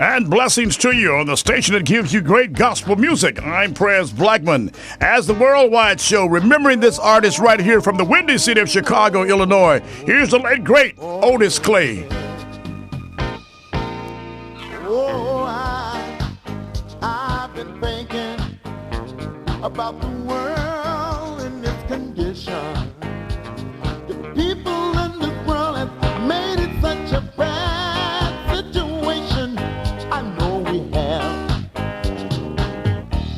And blessings to you on the station that gives you great gospel music. I'm Blackmon. As the worldwide show, remembering this artist right here from the windy city of Chicago, Illinois. Here's the late, great Otis Clay. Oh, I've been thinking about the world in its condition. The people in this world have made it such a bad situation. I know we have.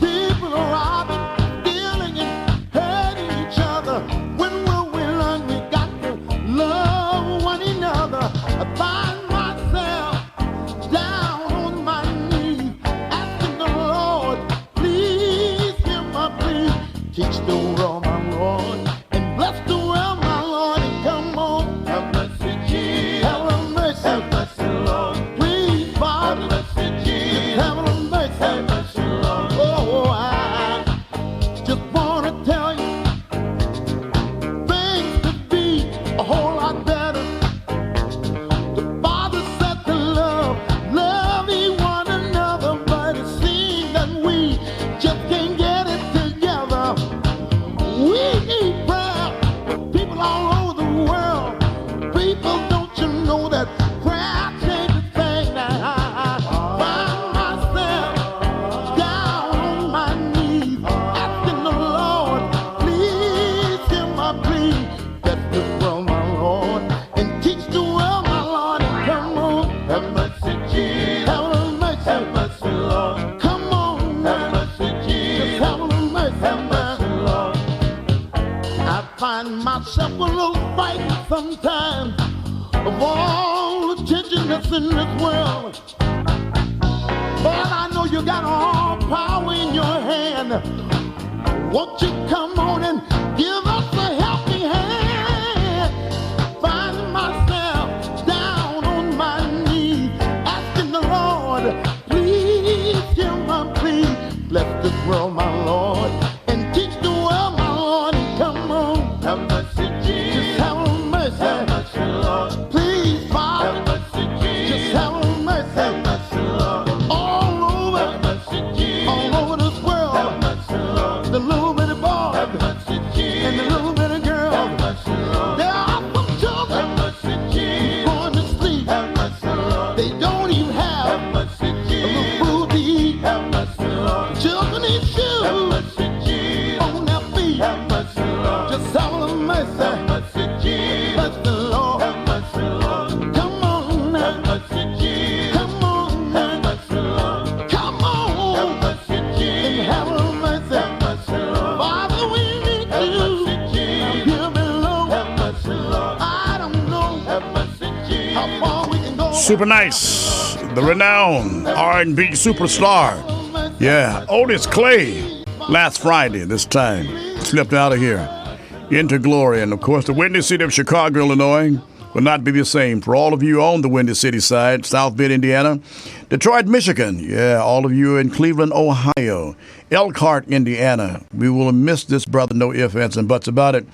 People are robbing, stealing, and hurting each other. When will we learn we got to love one another? I find myself down on my knees, asking the Lord, please hear my plea. Teach the world, my Lord, and bless the world, my Lord, and come on. Have mercy, Jesus. Have mercy. Have mercy, Lord. Please, Father. Have mercy, Jesus. Have mercy. Have mercy, Lord. Oh, I just want to tell you, things could be a whole lot better. The Father said to love ye one another, but it seems that we just can't get it together. We need prayer for people all over the world. People, don't you know that prayer changes things? I find myself down on my knees, asking the Lord, please hear my plea. Bless the world, my Lord, and teach the world, my Lord, and come on. Have mercy, Jesus. Have mercy. Have mercy, Lord. Come on. Have mercy, Jesus. Have mercy. Have mercy, Lord. I find myself a little frightened sometimes of all the tension that's in this world. But I know you got all power in your hand. Won't you come on and give us a helping hand? Find myself down on my knees, asking the Lord, please hear my plea. Bless this world, my Lord, and teach the world, my Lord, and come on. Have mercy, Jesus. Just have mercy. Have mercy, Lord. Please, Father. Have mercy, Jesus. Just have mercy. Have mercy, Lord. All over. Have mercy, Jesus. All over this world. Have mercy, Lord. The little bitty boy. Have mercy, Jesus. And the little bitty girl. Have mercy, Lord. There are some children. Have mercy, Jesus. Going to sleep. Have mercy, Lord. They don't even have mercy, Jesus. A little food to eat. Have mercy, Lord. Children need shoes. Have mercy, Jesus. On their feet. Have mercy, Lord. Just have a mercy. Have mercy, Jesus. Bless the Lord. Have mercy, Lord. Come on. Have mercy, Jesus. Come on. Have mercy, Lord. Come on. Have mercy, Jesus. And have a mercy. Have mercy, Lord. Father, we need have you. Mercy, Jesus. Here below. Have mercy, Lord. I don't know. Have mercy, Jesus. How far we can go. Super nice. The renowned R&B superstar. Yeah, Otis Clay. Last Friday, this time, slipped out of here into glory. And, of course, the windy city of Chicago, Illinois, will not be the same for all of you on the Windy City side, South Bend, Indiana, Detroit, Michigan. Yeah, all of you in Cleveland, Ohio, Elkhart, Indiana. We will miss this brother, no ifs, ands, and buts about it.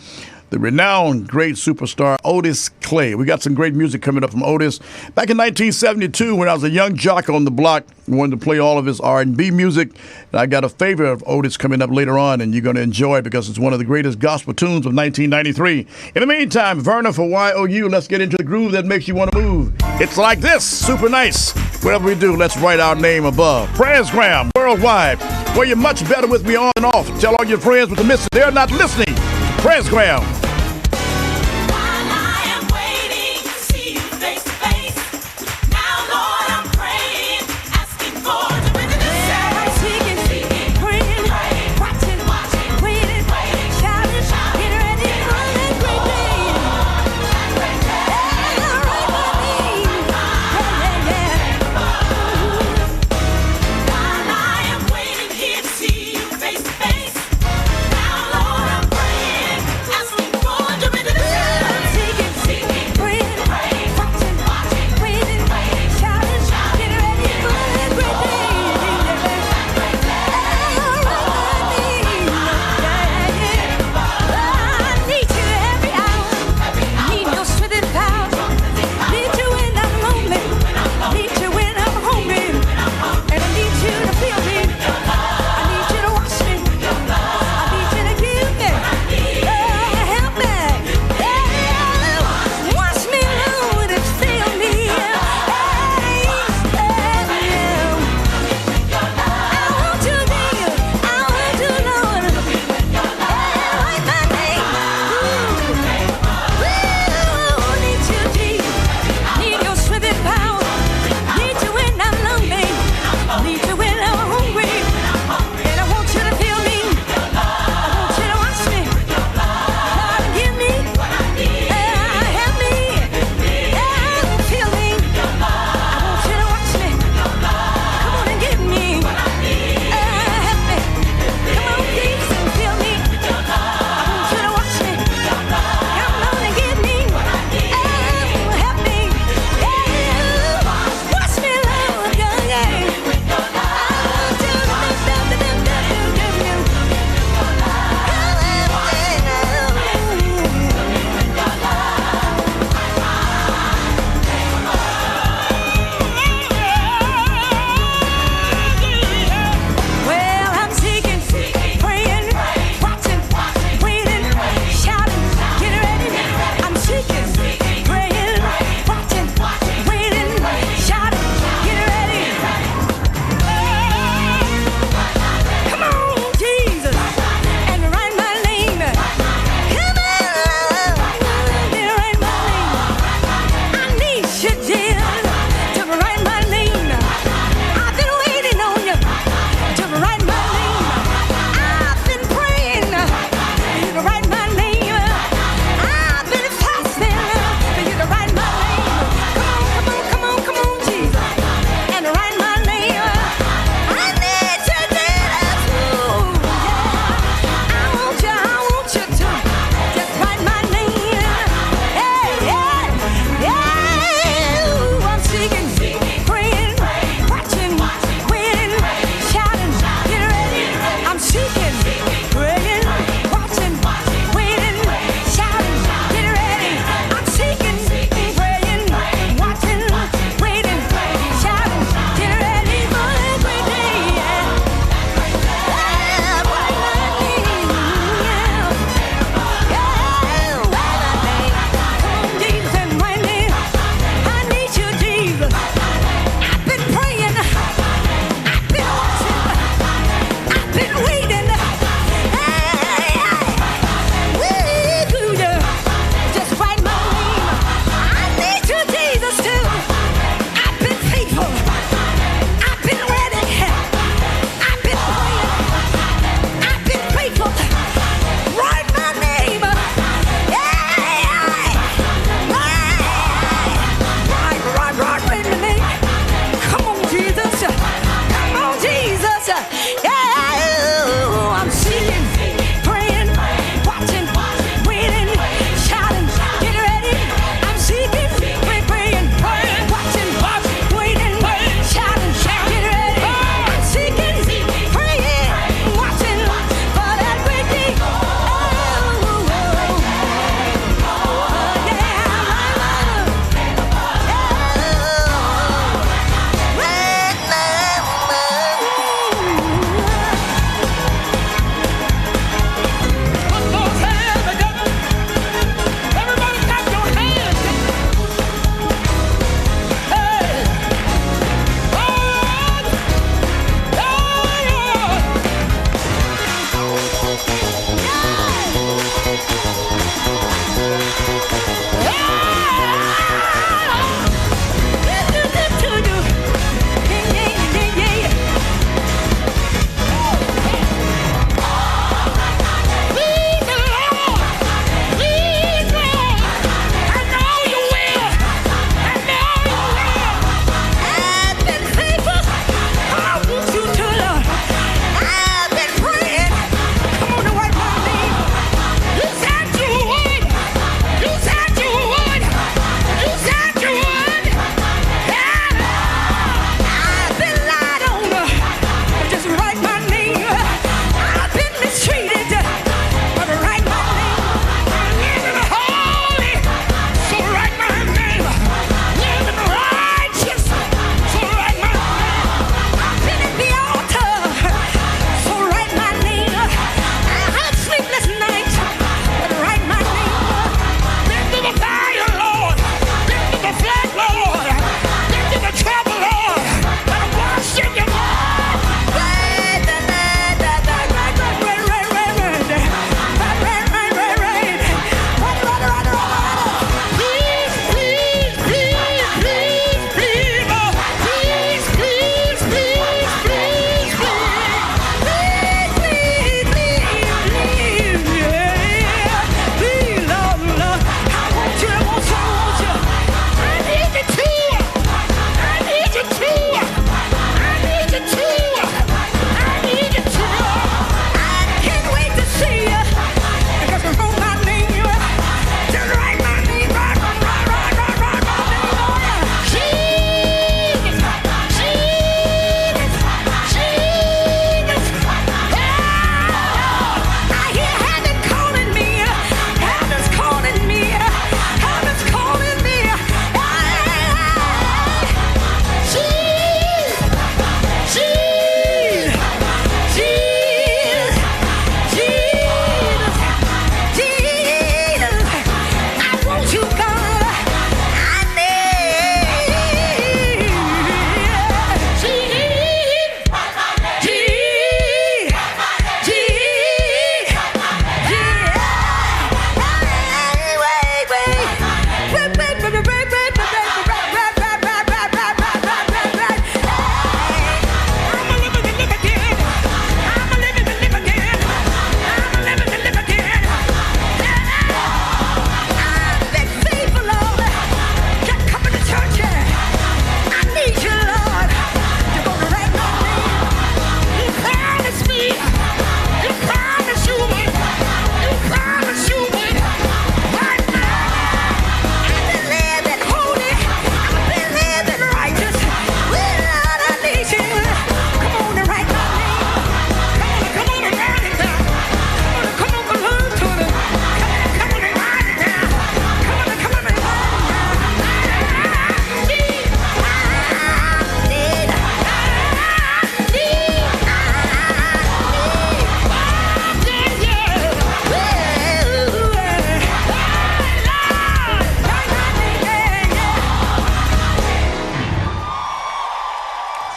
The renowned great superstar Otis Clay. We got some great music coming up from Otis. Back in 1972, when I was a young jock on the block, I wanted to play all of his R&B music. And I got a favor of Otis coming up later on, and you're going to enjoy it because it's one of the greatest gospel tunes of 1993. In the meantime, Verna for YOU, let's get into the groove that makes you want to move. It's like this, super nice. Whatever we do, let's write our name above. Presgram, worldwide, where you're much better with me on and off. Tell all your friends with the missing they're not listening. Presgram. Face to face. Now, Lord, I'm praying, asking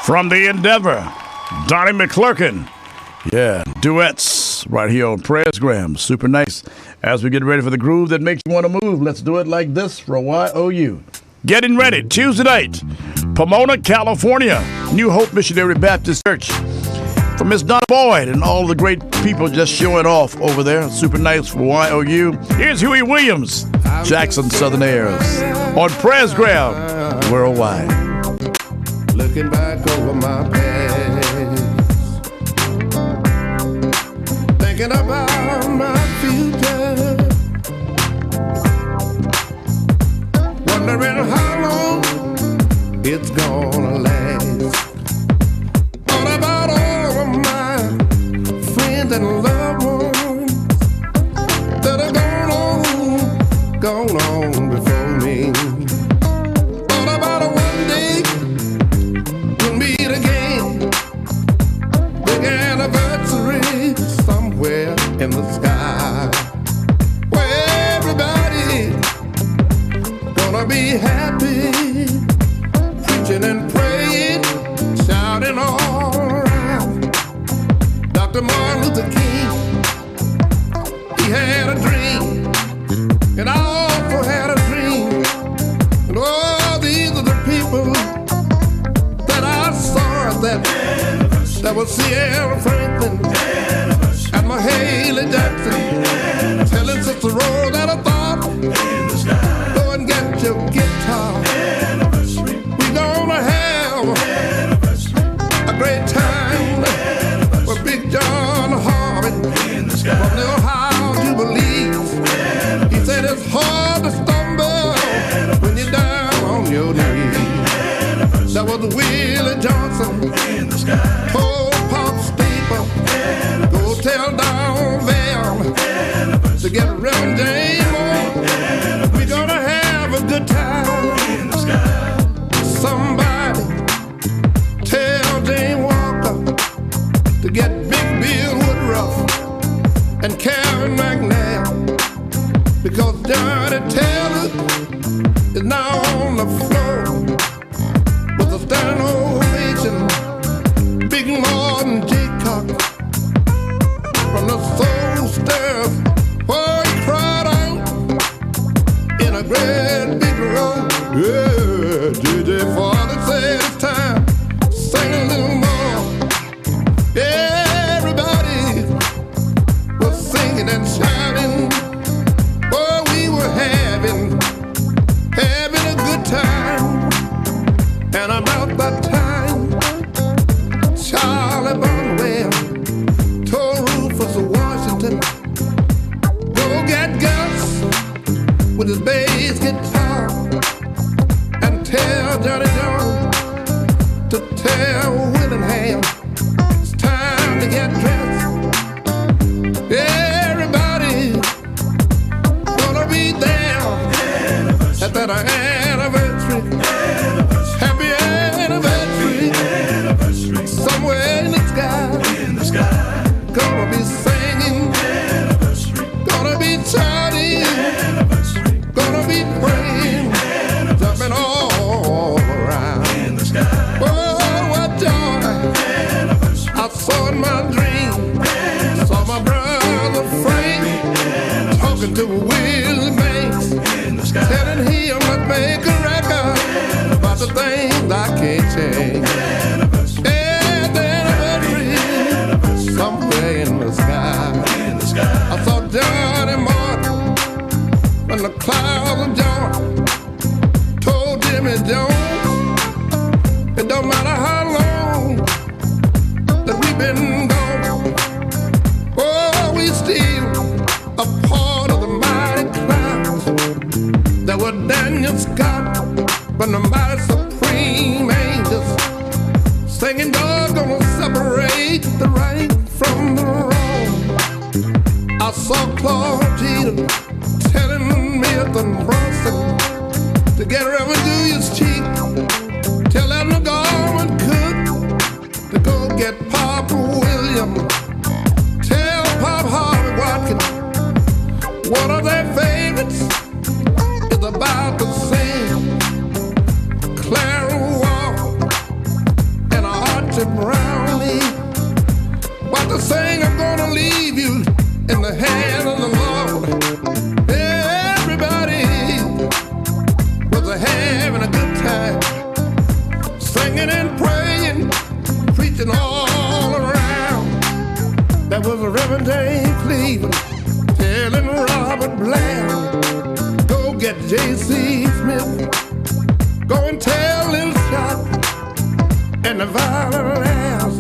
From the Endeavor, Donnie McClurkin. Yeah, duets right here on Presgram. Super nice. As we get ready for the groove that makes you want to move, let's do it like this for YOU. Getting ready, Tuesday night, Pomona, California, New Hope Missionary Baptist Church. For Miss Donna Boyd and all the great people just showing off over there. Super nice for YOU. Here's Huey Williams, Jackson Southern Airs, on Presgram Worldwide. Looking back over my past, thinking about my future, wondering how long it's gonna last. Thought about all of my friends and loved ones that have gone on before me. Thought about a one day we'll meet again, big anniversary somewhere in the sky, where everybody gonna be happy, preaching and praying, shouting all around. Dr. Martin Luther King, he had a dream, and I also had a dream. And all these are the people that I saw that was Sierra Franklin and Mahalia Jackson, telling Sister Rose that I thought, go and get your guitar. We're gonna have a great time with Big John Harvey from the Ohio Jubilees. He said it's hard to stumble when you're down on your knees. That was Willie Johnson, old Pop Steeple, go tell down Val to get Reverend James on. We're gonna have a good time. Somebody tell Jane Walker to get Big Bill Woodruff and Karen McNair, because Johnny Taylor is now on the floor with a standing ovation. Big Martin Jaycock from the Soul Stirrers, boy, he cried out in a great big row. Yeah, DJ Father said it's time, sing a little more. Everybody was singing and shouting. Oh, we were having a good time. And about that time, Charlie Barnwell told Rufus Washington, go get Gus with his bass guitar and tell Johnny Jones to tell Willingham it's time to get dressed. Everybody gonna be there at that anniversary. Happy anniversary. Somewhere in the sky. Gonna be singing. Gonna be shouting. Gonna be praying. Jumping all around. Oh, what joy I saw in my dream. Saw my brother Frank talking to Willie Banks, telling him to make a record about the things I can't change. Yeah, the anniversary, somewhere in the sky. I saw Johnny Martin and the clouds of joy. Told Jimmy Jones, it don't matter how long that we've been gone. Oh, we still a part of the mighty clouds that were Daniel Scott from the mighty supreme angels, singing, God's gonna separate the right from the wrong. I saw Claude Jeter telling Milton Brunson to get Reverend Julius Cheek, tell them the government could to go get Papa William, tell Pop Harvey Watkins one of their favorites is about to sing. Clara Wall and a having a good time, singing and praying, preaching all around. That was a Reverend James Cleveland telling Robert Bland, go get J.C. Smith, go and tell Lil Shot and the violent ass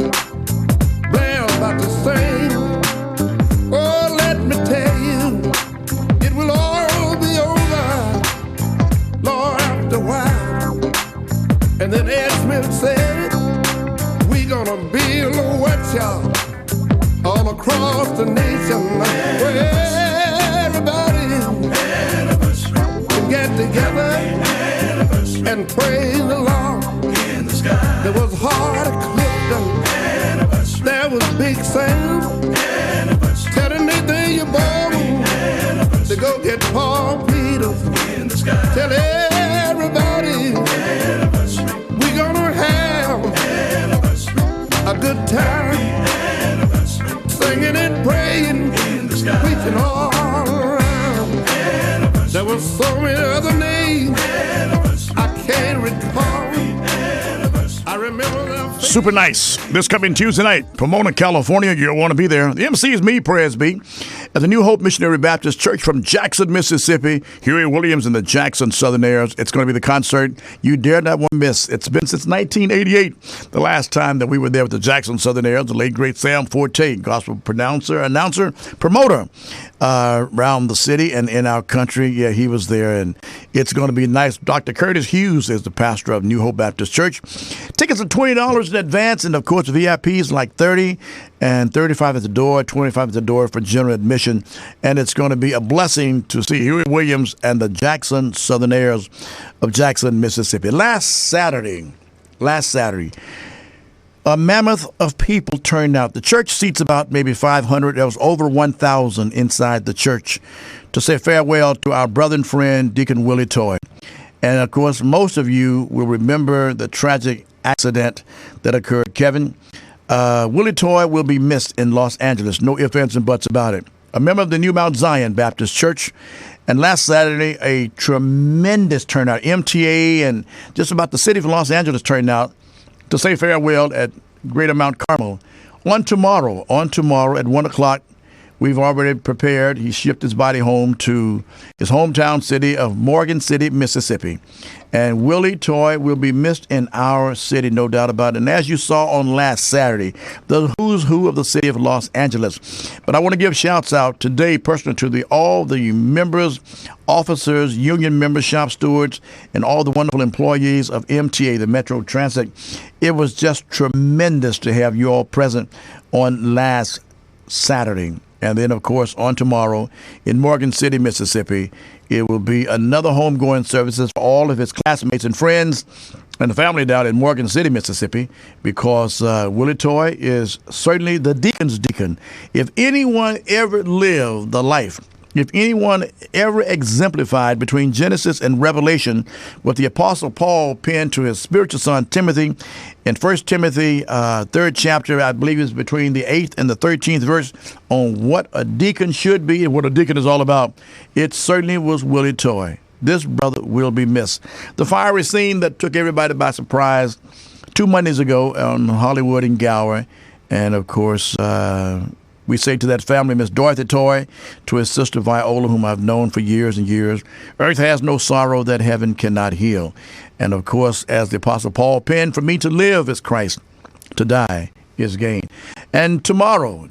Blair about to sing. Oh, let me tell you, it will all be over, Lord, after a while. And then Ed Smith said, we gonna build a workshop all across the nation where everybody can get together and praise the Lord. There was Hard Clifton, there was Big Sam, telling Nathan you born to go get Paul Peters. Tell everybody we gonna have a good time, singing and praying, preaching all around. There was so many other names I can't recall. I remember them. Super nice. This coming Tuesday night, Pomona, California. You'll want to be there. The MC is me, Presby, at the New Hope Missionary Baptist Church from Jackson, Mississippi. Huey Williams and the Jackson Southerners. It's going to be the concert you dare not want to miss. It's been since 1988, the last time that we were there with the Jackson Southerners. The late, great Sam Forte, gospel announcer, promoter around the city and in our country. Yeah, he was there, and it's going to be nice. Dr. Curtis Hughes is the pastor of New Hope Baptist Church. Tickets are $20 in advance, and of course, VIPs like $30 and $35 at the door, $25 at the door for general admission. And it's going to be a blessing to see Huey Williams and the Jackson Southerners of Jackson, Mississippi. Last Saturday, a mammoth of people turned out. The church seats about maybe 500. There was over 1,000 inside the church to say farewell to our brother and friend, Deacon Willie Toy. And, of course, most of you will remember the tragic accident that occurred. Kevin, Willie Toy will be missed in Los Angeles. No ifs, ands, and buts about it. A member of the New Mount Zion Baptist Church. And last Saturday, a tremendous turnout. MTA and just about the city of Los Angeles turned out to say farewell at Greater Mount Carmel. On tomorrow at 1 o'clock, we've already prepared. He shipped his body home to his hometown city of Morgan City, Mississippi. And Willie Toy will be missed in our city, no doubt about it. And as you saw on last Saturday, the who's who of the city of Los Angeles. But I want to give shouts out today personally to all the members, officers, union members, shop stewards, and all the wonderful employees of MTA, the Metro Transit. It was just tremendous to have you all present on last Saturday. And then, of course, on tomorrow in Morgan City, Mississippi, it will be another homegoing services for all of his classmates and friends and the family down in Morgan City, Mississippi, because Willie Toy is certainly the deacon's deacon. If anyone ever lived the life, if anyone ever exemplified between Genesis and Revelation what the Apostle Paul penned to his spiritual son Timothy in 1 Timothy 3rd chapter, I believe it's between the 8th and the 13th verse, on what a deacon should be and what a deacon is all about, it certainly was Willie Toy. This brother will be missed. The fiery scene that took everybody by surprise 2 Mondays ago on Hollywood and Gower, and of course, we say to that family, Miss Dorothy Toy, to his sister Viola, whom I've known for years and years, earth has no sorrow that heaven cannot heal. And of course, as the Apostle Paul penned, for me to live is Christ, to die is gain. And tomorrow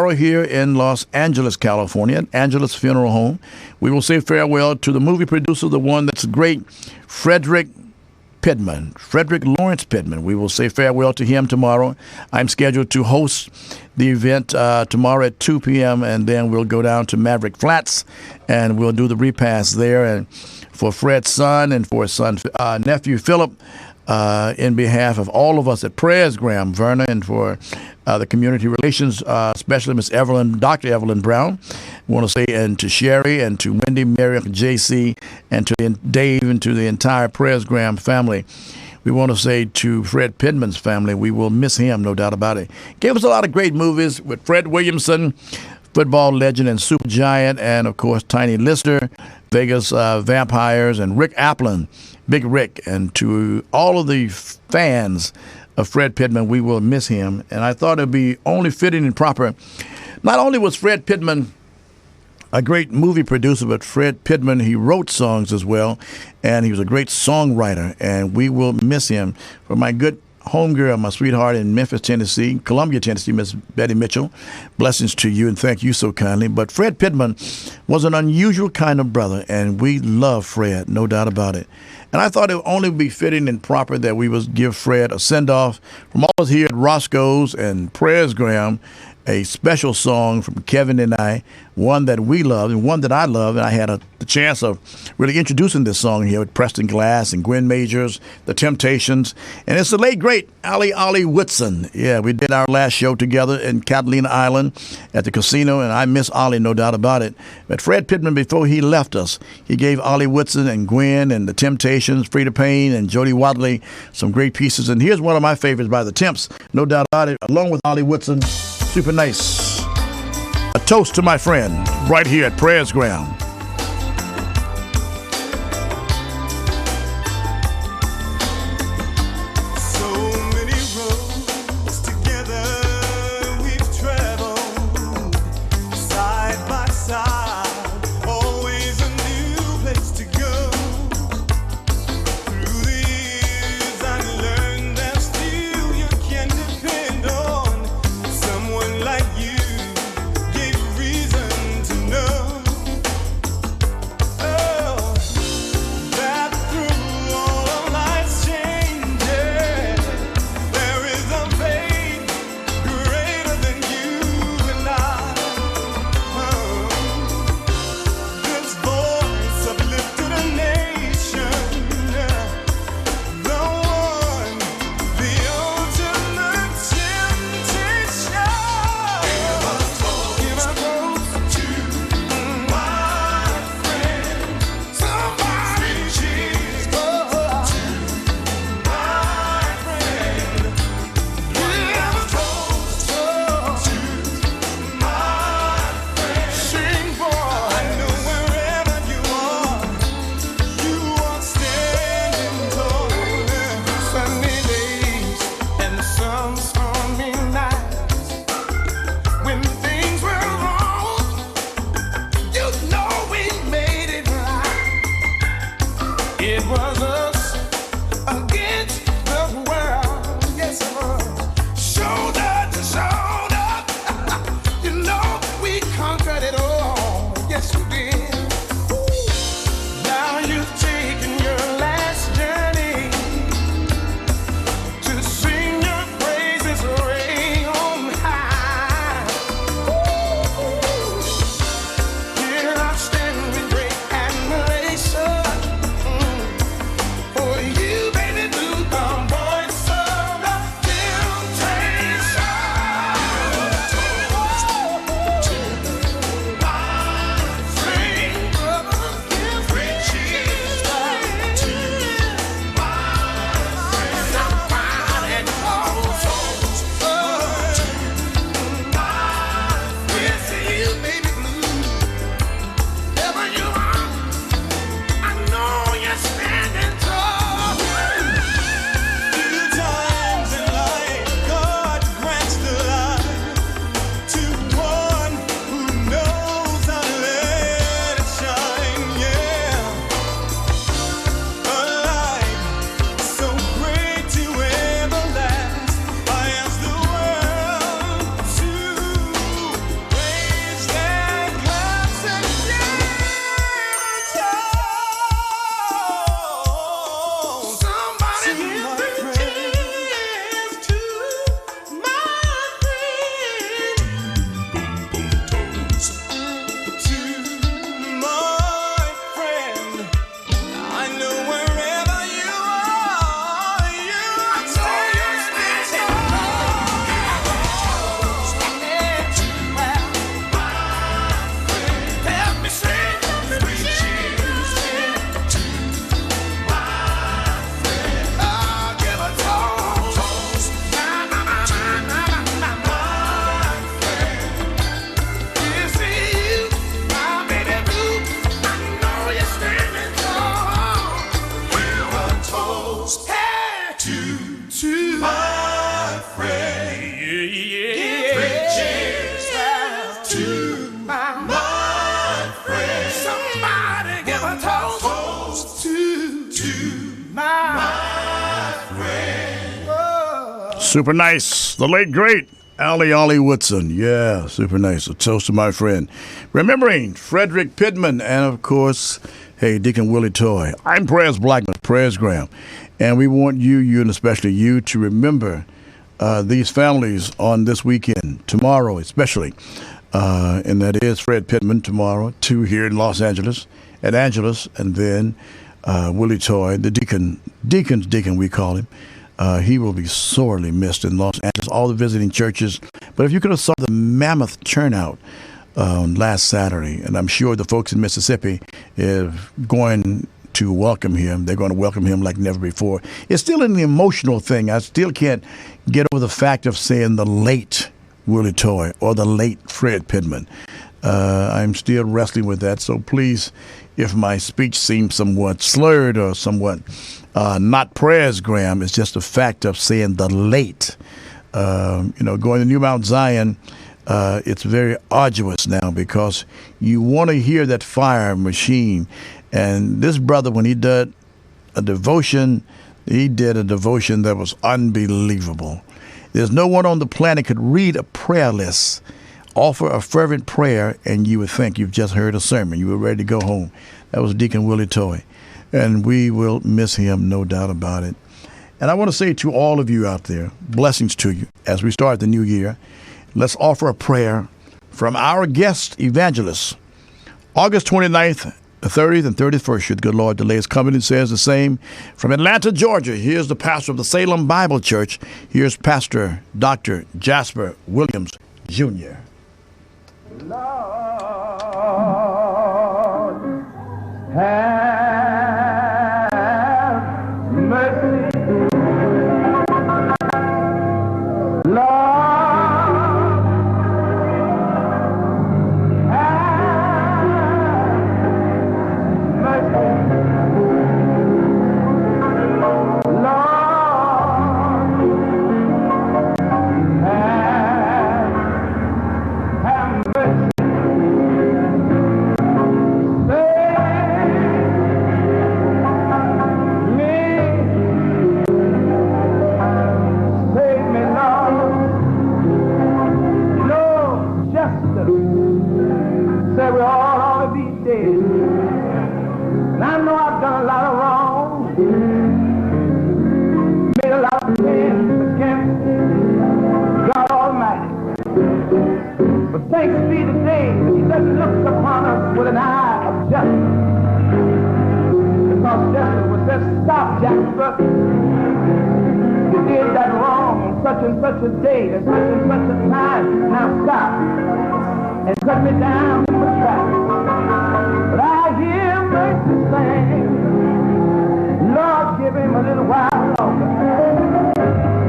here in Los Angeles, California, at Angeles Funeral Home, we will say farewell to the movie producer, the one that's great, Frederick Lawrence Pittman. We will say farewell to him tomorrow. I'm scheduled to host the event tomorrow at 2 p.m., and then we'll go down to Maverick Flats, and we'll do the repast there. And for Fred's son and for his son nephew Philip, in behalf of all of us at Presgram, Verna, and for the community relations specialist, Miss Evelyn, Dr. Evelyn Brown, I want to say, and to Sherry and to Wendy, Mary, JC, and to Dave, and to the entire Presgram family. We want to say to Fred Pittman's family, we will miss him, no doubt about it. Gave us a lot of great movies with Fred Williamson, football legend and super giant, and of course Tiny Lister, Vegas Vampires, and Rick Applin, Big Rick, and to all of the fans of Fred Pittman, we will miss him. And I thought it would be only fitting and proper. Not only was Fred Pittman a great movie producer, but Fred Pittman, he wrote songs as well, and he was a great songwriter, and we will miss him. For my good homegirl, my sweetheart in Memphis, Tennessee, Columbia, Tennessee, Miss Betty Mitchell, blessings to you, and thank you so kindly. But Fred Pittman was an unusual kind of brother, and we love Fred, no doubt about it. And I thought it would only be fitting and proper that we would give Fred a send-off from all of us here at Roscoe's and Presgram, a special song from Kevin and I, one that we love and one that I love. And I had the chance of really introducing this song here with Preston Glass and Gwen Majors, The Temptations. And it's the late, great Ollie Whitson. Yeah, we did our last show together in Catalina Island at the casino, and I miss Ollie, no doubt about it. But Fred Pittman, before he left us, he gave Ollie Whitson and Gwen and The Temptations, Frida Payne and Jody Watley some great pieces. And here's one of my favorites by The Temps, no doubt about it, along with Ollie Whitson. Super nice. A toast to my friend right here at Presgram. Super nice. The late, great Ollie Woodson. Yeah, super nice. A toast to my friend. Remembering Frederick Pittman and, of course, hey, Deacon Willie Toy. I'm Blackmon, Presgram. And we want you and especially you to remember these families on this weekend, tomorrow especially. And that is Fred Pittman tomorrow, 2 here in Los Angeles, at Angeles, and then Willie Toy, the deacon's deacon we call him. He will be sorely missed in Los Angeles, all the visiting churches. But if you could have saw the mammoth turnout last Saturday, and I'm sure the folks in Mississippi is going to welcome him. They're going to welcome him like never before. It's still an emotional thing. I still can't get over the fact of saying the late Willie Toy or the late Fred Pittman. I'm still wrestling with that. So please, if my speech seems somewhat slurred or somewhat not Presgram, it's just a fact of saying the late. Going to New Mount Zion, it's very arduous now because you want to hear that fire machine. And this brother, when he did a devotion that was unbelievable. There's no one on the planet could read a prayer list, offer a fervent prayer, and you would think you've just heard a sermon. You were ready to go home. That was Deacon Willie Toy. And we will miss him, no doubt about it. And I want to say to all of you out there, blessings to you as we start the new year. Let's offer a prayer from our guest evangelist. August 29th, the 30th and 31st, should the good Lord delay his coming, and says the same. From Atlanta, Georgia, here's the pastor of the Salem Bible Church. Here's Pastor Dr. Jasper Williams, Jr. Lord, have mercy. Lord, have mercy. Say we all ought to be dead. And I know I've done a lot of wrong, made a lot of sins against God Almighty. But thanks be to day that He doesn't look upon us with an eye of justice. Because justice was said, stop, Jasper. You did that wrong on such and such a day, at such and such a time. Now stop. And cut me down in the track. But I hear mercy sing, Lord, give him a little while longer.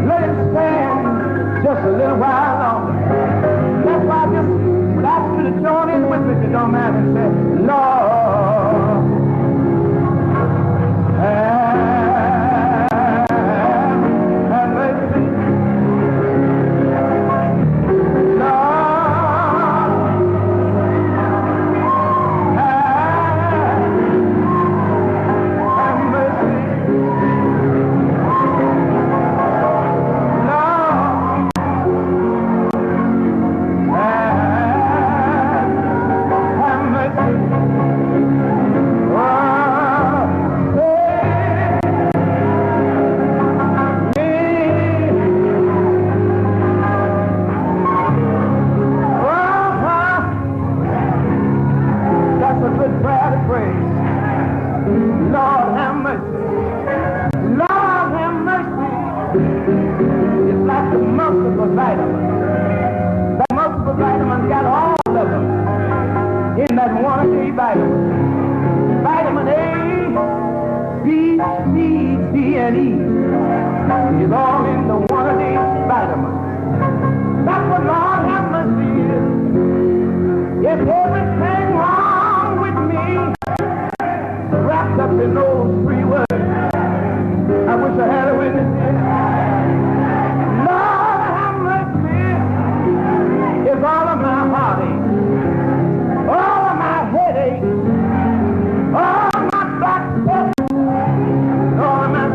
Let him stand just a little while longer. That's why I just would ask you to join in with me if you don't mind and say, Lord, have mercy. Vitamin A, B, C, D, and E is all in the one-a-day vitamin. That's what Lord have mercy is. If everything wrong with me wrapped up in those 3 words, I wish I had a witness here. Lord have mercy is all of my heartache, all of my headache, all of my back, all of my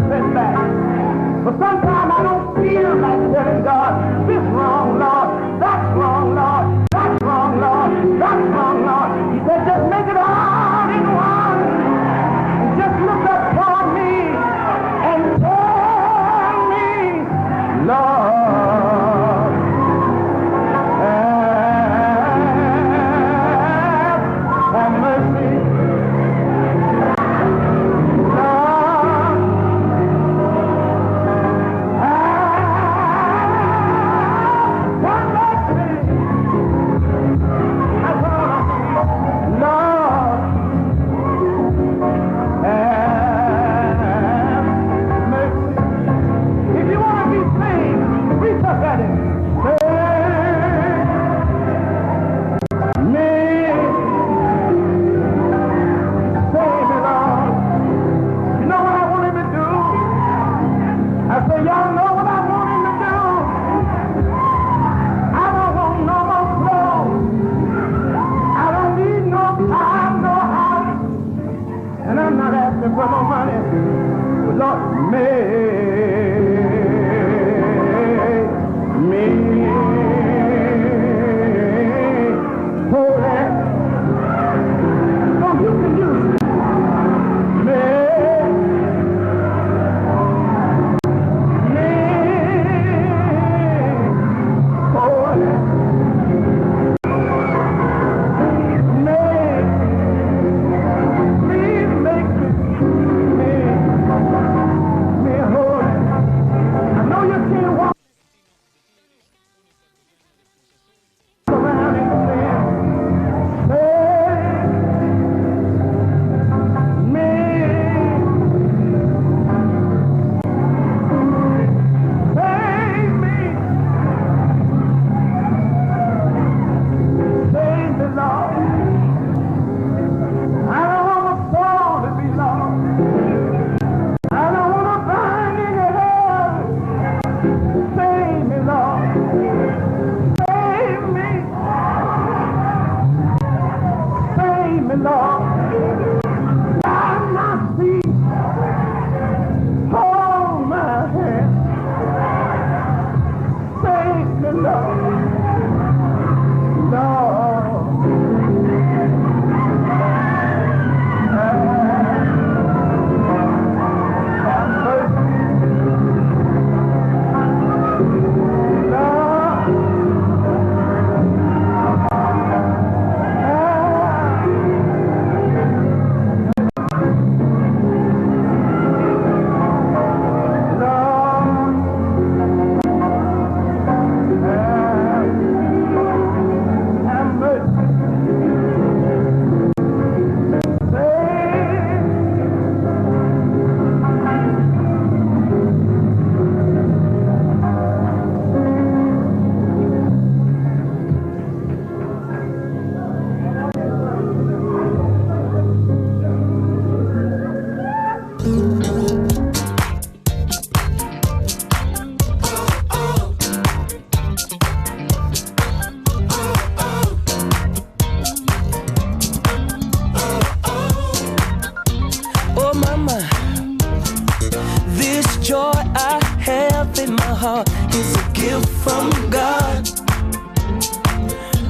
joy I have in my heart is a gift from God,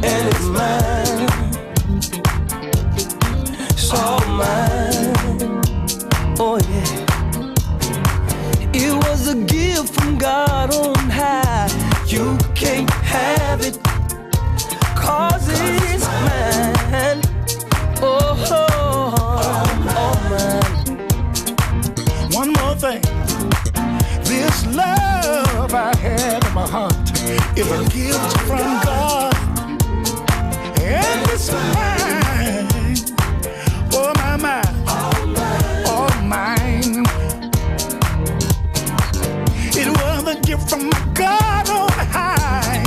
and it's mine. It's all mine. Oh yeah. It was a gift from God on high. You can't have it, 'cause it's mine. Oh, mine. One more thing. This love I have in my heart is a gift from God, and it's mine. Oh my, all mine. It was a gift from God on high.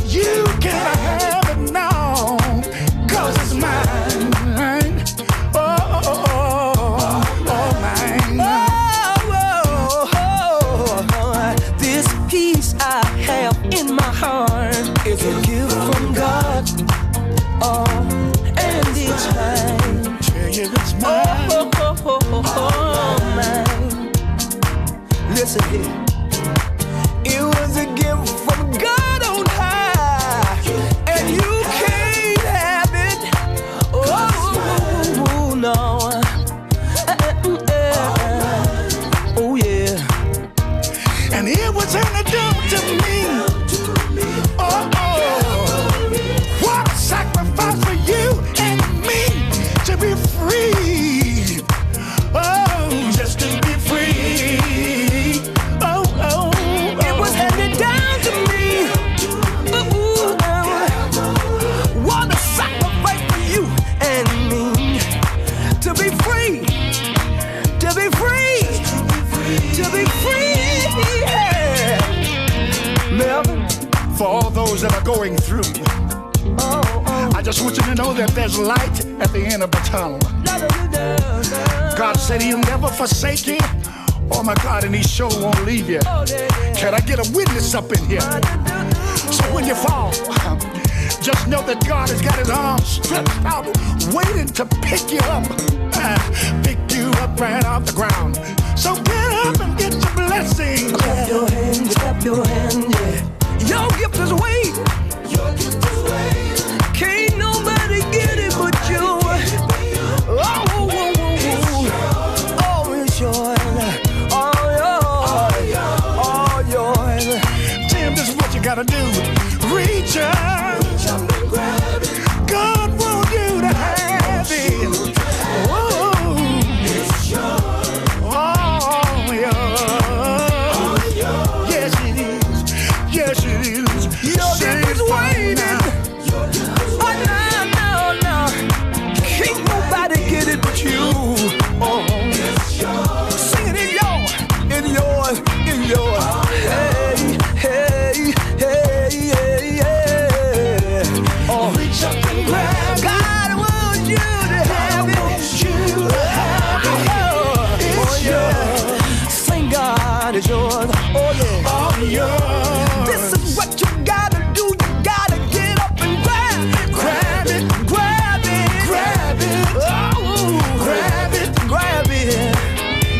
You can't have it now, 'cause it's mine. Oh, mine. This peace I have in my heart is a gift from God. Oh, and it's mine. Tell you it's mine. Mine. Listen here. It was a gift from God on high, and you can't have it. Oh no. Oh yeah. And it was introduced to me. Oh, what a sacrifice for you and me to be free. Oh, just to be free. Oh, it was handed down to me. Ooh, what a sacrifice for you and me to be free. To be free. To be free. Yeah. Melvin. for all those that are going through, I just want you to know that there's light at the end of the tunnel. God said he'll never forsake you. Oh my God, and he sure won't leave you. Can I get a witness up in here? So when you fall, just know that God has got his arms stretched out, waiting to pick you up. Pick you up right off the ground. So get up and get your blessing. Clap your hands, clap your hands, yeah. Your gift is waiting. Your gift is waiting. Can't nobody get it but you. Oh, it's yours. All yours. Tim, this is what you gotta do. Reach up. And grab it. God wants you to have it. Oh, it's yours. Oh, yours. Yes, it is. Yes, it is. Your gift is waiting. Oh, no. Can't nobody get it but you. Oh, sing it in yours. Hey, hey, hey, hey, hey. Oh, reach up and grab it. God wants you to have it. It's yours. Sing God is yours. Oh, yeah. Oh, yours. This is what you gotta do. You gotta get up and grab it. Grab it. Grab it. Grab it. Oh, Grab it. grab it.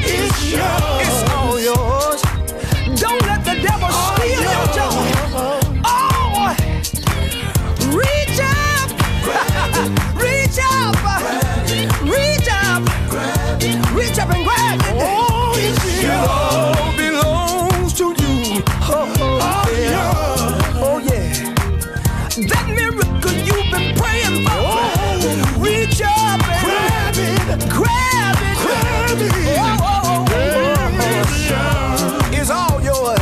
It's yours. It's all yours. Don't let the devil steal your joy. Oh, reach up. Reach up. Reach up. Reach up and grab it. Oh, it's It yours. all belongs to you. Oh, yeah. Oh, yeah. That miracle you've been praying for. Reach up and Grab it. grab it. Grab it. It's all yours.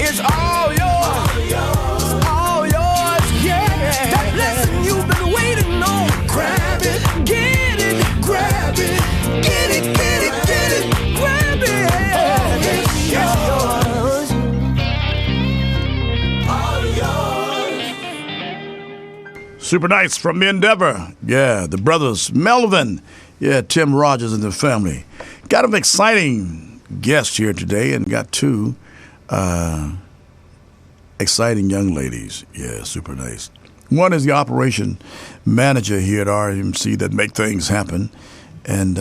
It's all yours. It's all yours. Yeah. That blessing you've been waiting on. Grab it. Get it. Grab it. Get it. Get it. Get it. Grab it. it's yours. All yours. Super nice from Endeavor. Yeah, the brothers Melvin. Yeah, Tim Rogers and the family. Got an exciting guest here today and got two exciting young ladies. Yeah, super nice. One is the operation manager here at RMC that make things happen. And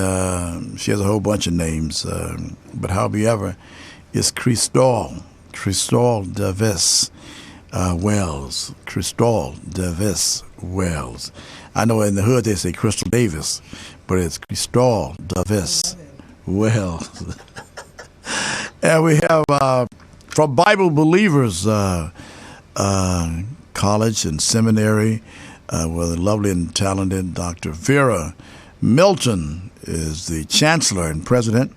she has a whole bunch of names. But however, It's Crystal Davis Wells. Crystal Davis Wells. I know in the hood they say Crystal Davis, but it's Crystal Davis Wells. And we have from Bible Believers College and Seminary with the lovely and talented Dr. Vera Milton is the chancellor and president,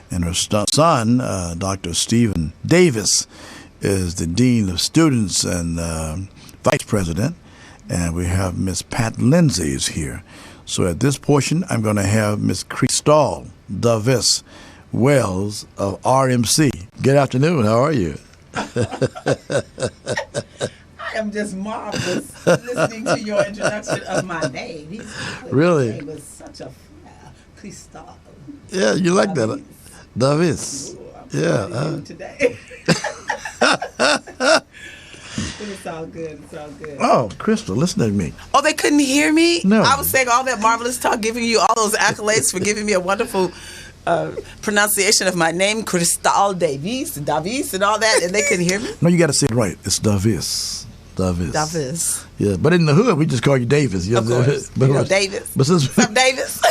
and her son, Dr. Stephen Davis, is the dean of students and vice president, and we have Miss Pat Lindsay is here. So at this portion, I'm going to have Miss Crystal Davis Wells of RMC. Good afternoon. How are you? I am just marvelous listening to your introduction of my name. Really? His name was such a Crystal. Yeah, you like that. Davis. Yeah. Today. It's all good. It's all good. Oh, Crystal, listen to me. Oh, they couldn't hear me? No. I was saying all that marvelous talk, giving you all those accolades for giving me a wonderful pronunciation of my name, Crystal Davis, and all that, and they couldn't hear me? No, you got to say it right. It's Davis. Davis. Yeah, but in the hood, we just call you Davis. Of course. But, Davis. But since What's up, Davis?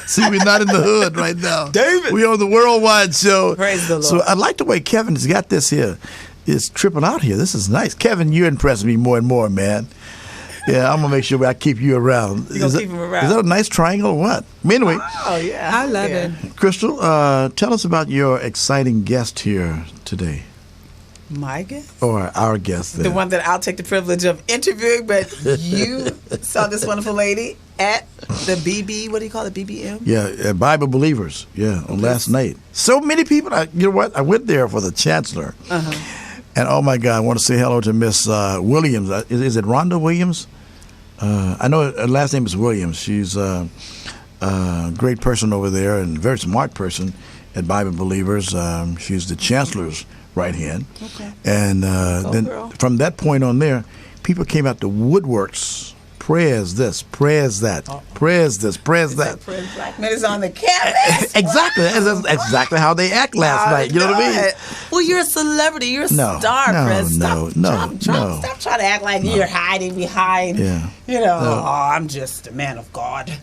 see, we're not in the hood right now. David. We on the worldwide show. Praise the Lord. So I like the way Kevin's got this here. It's tripping out here. This is nice. Kevin, you're impressing me more and more, man. Yeah, I'm going to make sure I keep you around. You're going to keep him around. Is that a nice triangle or what? Anyway. Oh, yeah. I love it. Crystal, tell us about your exciting guest here today. My guest? Or our guest. The one that I'll take the privilege of interviewing, but you saw this wonderful lady at the BB, what do you call it, BBM? Yeah, Bible Believers, on last night. So many people, you know what, I went there for the chancellor. And oh my God, I want to say hello to Miss Williams. Is it Rhonda Williams? I know her last name is Williams. She's a great person over there and a very smart person at Bible Believers. She's the chancellor's right hand. Okay. And then from that point on there, people came out the woodworks. Prayers this, prayers that, prayers this, prayers that. Blackmon is on the campus. Exactly. That's exactly how they act last night. You know what I mean? Well, you're a celebrity. You're a star, Prez. Stop trying to act like you're hiding behind, I'm just a man of God.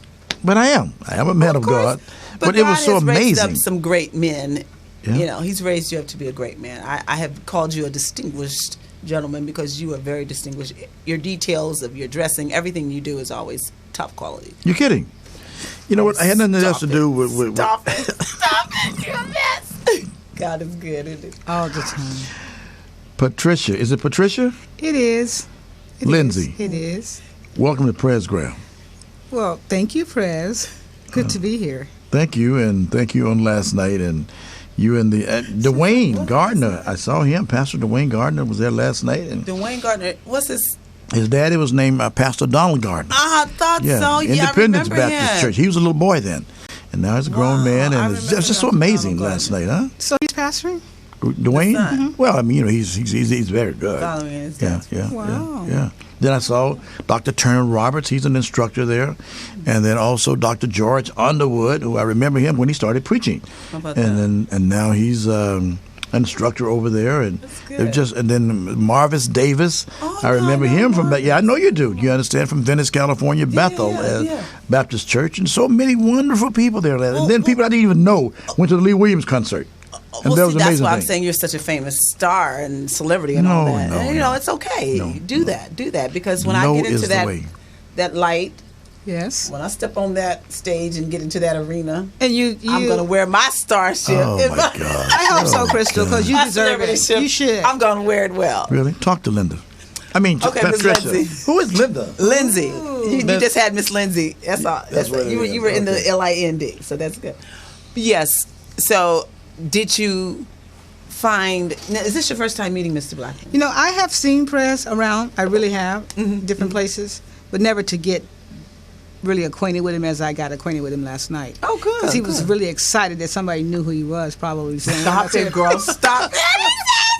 But I am. I am a man of God. But it was so amazing. Raised up some great men. Yeah. He's raised you up to be a great man. I have called you a distinguished gentleman because you are very distinguished. Your details of your dressing, everything you do is always top quality. You're kidding. You know what? I had nothing else to do with Stop it. You're a mess. God is good, isn't it? All the time. Patricia. Is it Patricia? It is. Lindsay. It is. Welcome to Presgram. Well, thank you, Prez. Good to be here. Thank you, and thank you on last night. And you and the Dwayne Gardner. I saw him. Pastor Dwayne Gardner was there last night. And Dwayne Gardner, what's his? His daddy was named Pastor Donald Gardner. I thought so. Yeah, Independence I remember Baptist him. Church. He was a little boy then, and now he's a grown man, and it's just so amazing last night, huh? So he's pastoring? Dwayne? Mm-hmm. Well, I mean, he's very good. Yeah. Wow. Then I saw Dr. Turner Roberts. He's an instructor there. And then also Dr. George Underwood, who I remember him when he started preaching. How about And now he's an instructor over there. And then Marvis Davis. I remember him from back. Yeah, I know you do. You understand, from Venice, California, Bethel Baptist Church, and so many wonderful people there. And then people I didn't even know went to the Lee Williams concert. And that's why I'm saying you're such a famous star and celebrity and all that. No, it's okay. Do that because when I get into that light, yes, when I step on that stage and get into that arena, and I'm going to wear my starship. Oh my God! I hope so, Crystal, because you deserve it. You should. I'm going to wear it well. Really? Talk to Linda. I mean, Patricia. Who is Linda? Lindsay. You just had Miss Lindsay. That's all. You were in the LIND, so that's good. Yes. So. Did you find? Now, is this your first time meeting Mr. Blackmon? I have seen Prez around. I really have, different places, but never to get really acquainted with him as I got acquainted with him last night. Oh, good. Because he was really excited that somebody knew who he was. Probably saying, "Stop it, girl! Stop it!"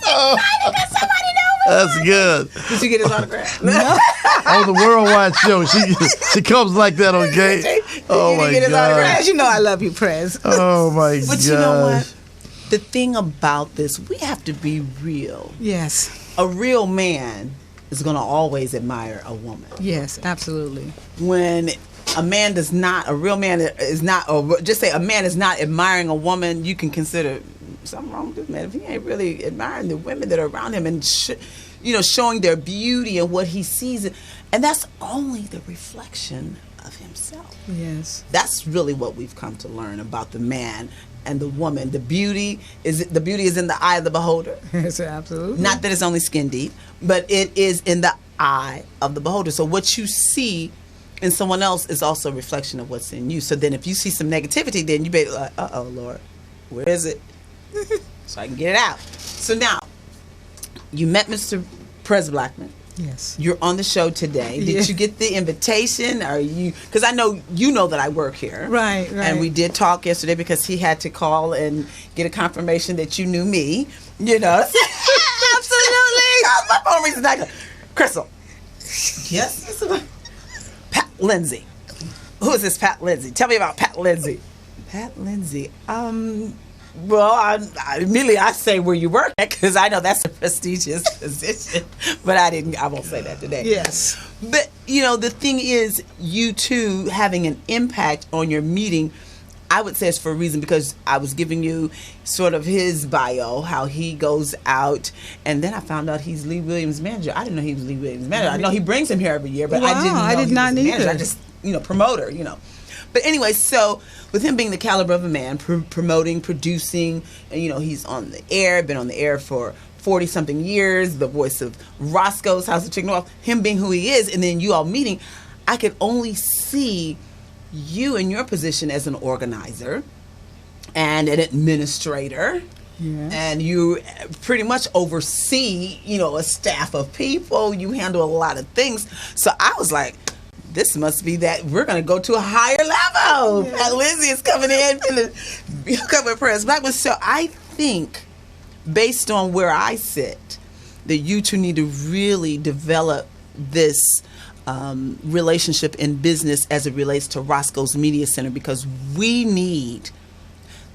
Somebody know. That's good. Did you get his autograph? No. On the worldwide show, she comes like that, okay? Oh my God! You know I love you, Prez. Oh my God! But you know what? the thing about this, we have to be real. Yes. A real man is going to always admire a woman. Yes, absolutely. When a man does not, a real man is not, or just say a man is not admiring a woman, you can consider something wrong with this man if he ain't really admiring the women that are around him and showing their beauty and what he sees, and that's only the reflection of himself. Yes, that's really what we've come to learn about the man and the woman. The beauty is in the eye of the beholder. Yes, absolutely. Not that it's only skin deep, but it is in the eye of the beholder. So what you see in someone else is also a reflection of what's in you. So then if you see some negativity, then you be like, uh-oh, Lord, where is it? So I can get it out. So now, you met Mr. Pres Blackmon. Yes. You're on the show today. Did Yeah. you get the invitation? Or you? Because I know you know that I work here. Right. And we did talk yesterday because he had to call and get a confirmation that you knew me. You know. Absolutely. My phone rings like, Crystal. Yes. Pat Lindsay. Who is this Pat Lindsay? Tell me about Pat Lindsay. Pat Lindsay. Well, I immediately I say where you work at because I know that's a prestigious position, but I won't say that today. Yes. But, the thing is, you two having an impact on your meeting, I would say it's for a reason because I was giving you sort of his bio, how he goes out, and then I found out he's Lee Williams' manager. I didn't know he was Lee Williams' manager. I know he brings him here every year, but I didn't know I did he not was a manager. either. I just, promoter, But anyway, so with him being the caliber of a man, promoting, producing, and he's on the air, been on the air for 40-something years, the voice of Roscoe's House of Chicken Off, him being who he is, and then you all meeting, I could only see you in your position as an organizer and an administrator. Yes. And you pretty much oversee, a staff of people. You handle a lot of things. So I was like, this must be that we're going to go to a higher level. Yeah. Pat Lindsay is coming in to come with Pres Blackmon. So I think, based on where I sit, that you two need to really develop this relationship in business as it relates to Roscoe's Media Center, because we need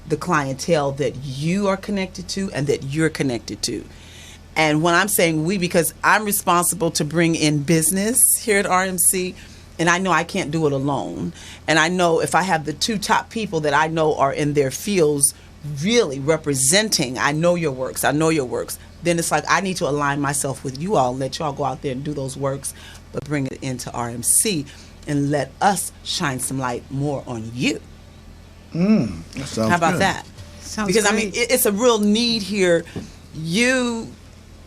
the clientele that you are connected to and that you're connected to. And when I'm saying we, because I'm responsible to bring in business here at RMC, and I know I can't do it alone. And I know if I have the two top people that I know are in their fields really representing, I know your works, then it's like I need to align myself with you all, let you all go out there and do those works, but bring it into RMC and let us shine some light more on you. That sounds How about good. that? Sounds Because, great. I mean, it's a real need here. You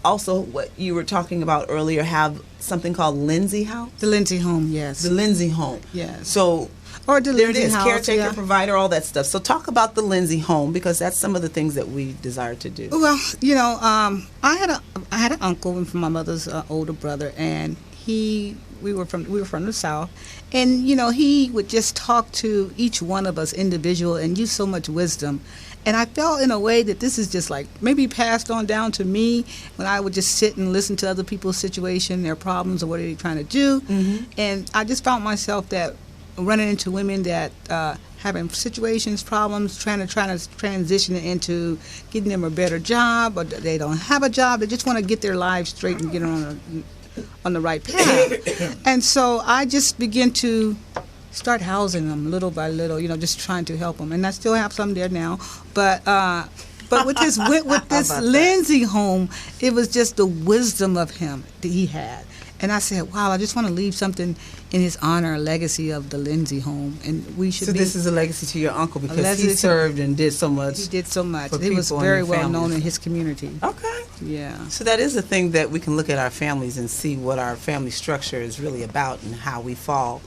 also, what you were talking about earlier, have something called Lindsay House? The Lindsay home, yes. The Lindsay Home. Yes. So Or the there it Lindsay is, house, caretaker, yeah. provider, all that stuff. So talk about the Lindsay Home, because that's some of the things that we desire to do. Well, I had an uncle from my mother's older brother, and we were from the South, and he would just talk to each one of us individual and use so much wisdom. And I felt in a way that this is just like maybe passed on down to me when I would just sit and listen to other people's situation, their problems, or what are they trying to do. Mm-hmm. And I just found myself that running into women that having situations, problems, trying to transition into getting them a better job, or they don't have a job. They just want to get their lives straight and get on the right path. And so I just begin to start housing them little by little, just trying to help them. And I still have some there now. But with this Lindsay home, it was just the wisdom of him that he had. And I said, wow, I just want to leave something in his honor, a legacy of the Lindsay home. And we should. So this is a legacy to your uncle, because he served and did so much. He did so much. For He was people very and well families. known in his community. Okay. Yeah. So that is a thing that we can look at our families and see what our family structure is really about, and how we follow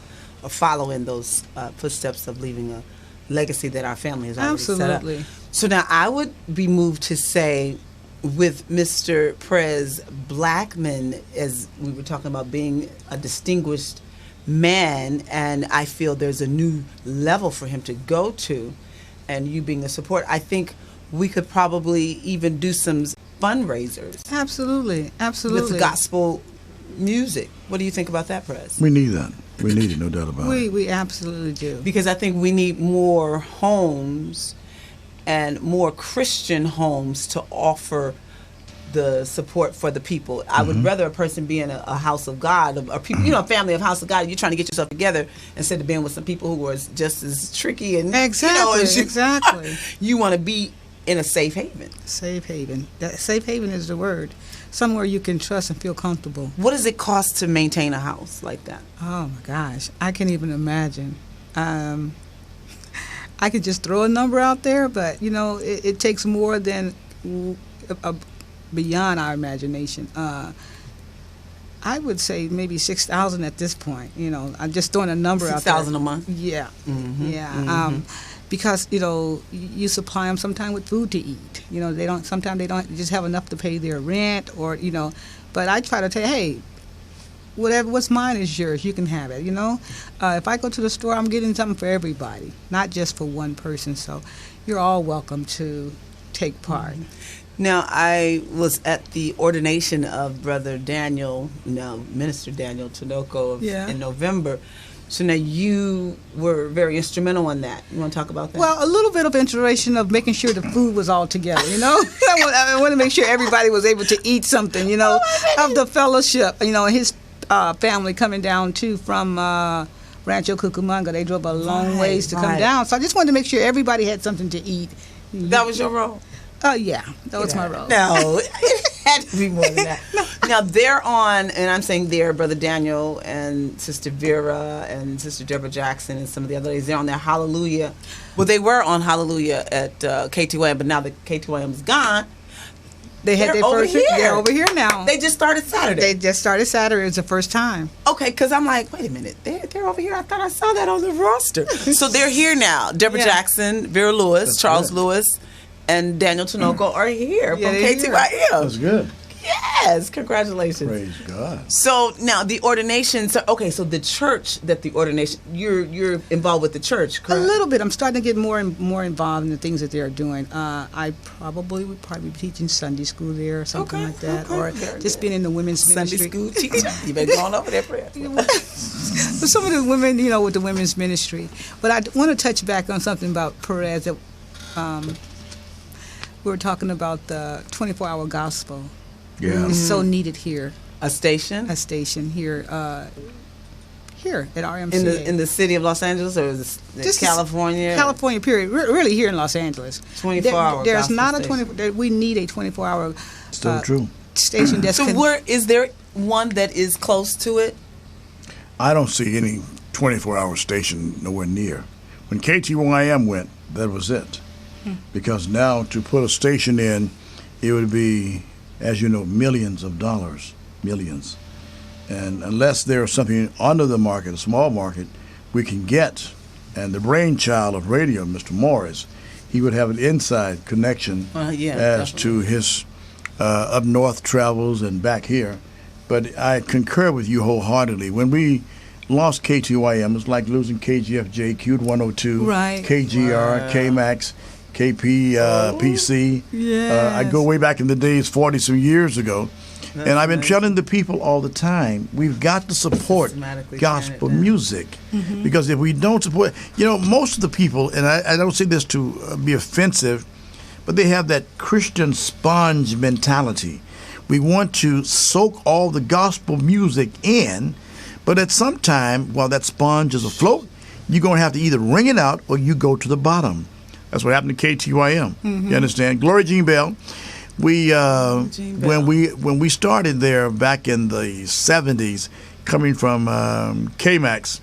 in those footsteps of leaving a legacy that our family has already set up. Absolutely. So now I would be moved to say, with Mr. Pres Blackmon, as we were talking about being a distinguished man, and I feel there's a new level for him to go to, and you being a support, I think we could probably even do some fundraisers. Absolutely. With gospel music. What do you think about that, Pres? We need that. We need it, no doubt about it. We absolutely do. Because I think we need more homes and more Christian homes to offer the support for the people. I would rather a person be in a house of God, a people, a family of house of God. You're trying to get yourself together instead of being with some people who are just as tricky and Exactly. You want to be in a safe haven. Safe haven. Safe haven is the word. Somewhere you can trust and feel comfortable. What does it cost to maintain a house like that? Oh my gosh, I can't even imagine. I could just throw a number out there, but it takes more than beyond our imagination. I would say maybe 6,000 at this point. I'm just throwing a number out there. 6,000 a month. Yeah, yeah. Because you supply them sometimes with food to eat. They don't. Sometimes they don't just have enough to pay their rent, or But I try to tell you, hey, what's mine is yours. You can have it. If I go to the store, I'm getting something for everybody, not just for one person. So you're all welcome to take part. Now, I was at the ordination of Brother Daniel, Minister Daniel Tinoco in November. So now you were very instrumental in that. You want to talk about that? Well, a little bit of inspiration of making sure the food was all together, I want to make sure everybody was able to eat something, of the fellowship, his family coming down, too, from Rancho Cucamonga. They drove a long ways to come down. So I just wanted to make sure everybody had something to eat. That was your role? Yeah, that was my role. No, it had to be more than that. Now, they're on, and I'm saying they're Brother Daniel and Sister Vera and Sister Deborah Jackson and some of the other ladies. They're on their Hallelujah. Well, they were on Hallelujah at KTYM, but now that KTYM is gone, they had their first. They're over here now. They just started Saturday. They just started Saturday. It's the first time. Okay, because I'm like, wait a minute, they're over here. I thought I saw that on the roster. So they're here now. Deborah Jackson, Vera Lewis, Charles Lewis, and Daniel Tinoco are here from KTYM. That's good. Yes, congratulations. Praise God. So now the ordination. So the church that the ordination. You're involved with the church, correct? A little bit. I'm starting to get more and more involved in the things that they're doing. I would probably be teaching Sunday school there or something like that, or just being in the women's ministry. Sunday school teacher. You been going over there, prayer. But some of the women, with the women's ministry. But I want to touch back on something about Perez that we were talking about the 24-hour gospel. Yeah. It's so needed here. A station here, here at RMCA. In the city of Los Angeles, or is it California? California, period. Really here in Los Angeles. 24-hour. There's not a 24. We need a 24-hour. Still true. Station that's. So where is there one that is close to it? I don't see any 24-hour station nowhere near. When KTYM went, that was it. Because now to put a station in, it would be, as you know, millions of dollars, millions. And unless there's something under the market, a small market, we can get, and the brainchild of radio, Mr. Morris, he would have an inside connection as to his up north travels and back here. But I concur with you wholeheartedly. When we lost KTYM, it's like losing KGFJ, Q102, KGR, KMAX, PC. I go way back in the days, 40-some years ago. And I've been telling the people all the time, we've got to support gospel music. Because if we don't support, most of the people, and I don't say this to be offensive, but they have that Christian sponge mentality. We want to soak all the gospel music in, but at some time, while that sponge is afloat, you're going to have to either wring it out or you go to the bottom. That's what happened to KTYM. You understand? Glory Jean Bell. When we started there back in the 70s, coming from KMAX.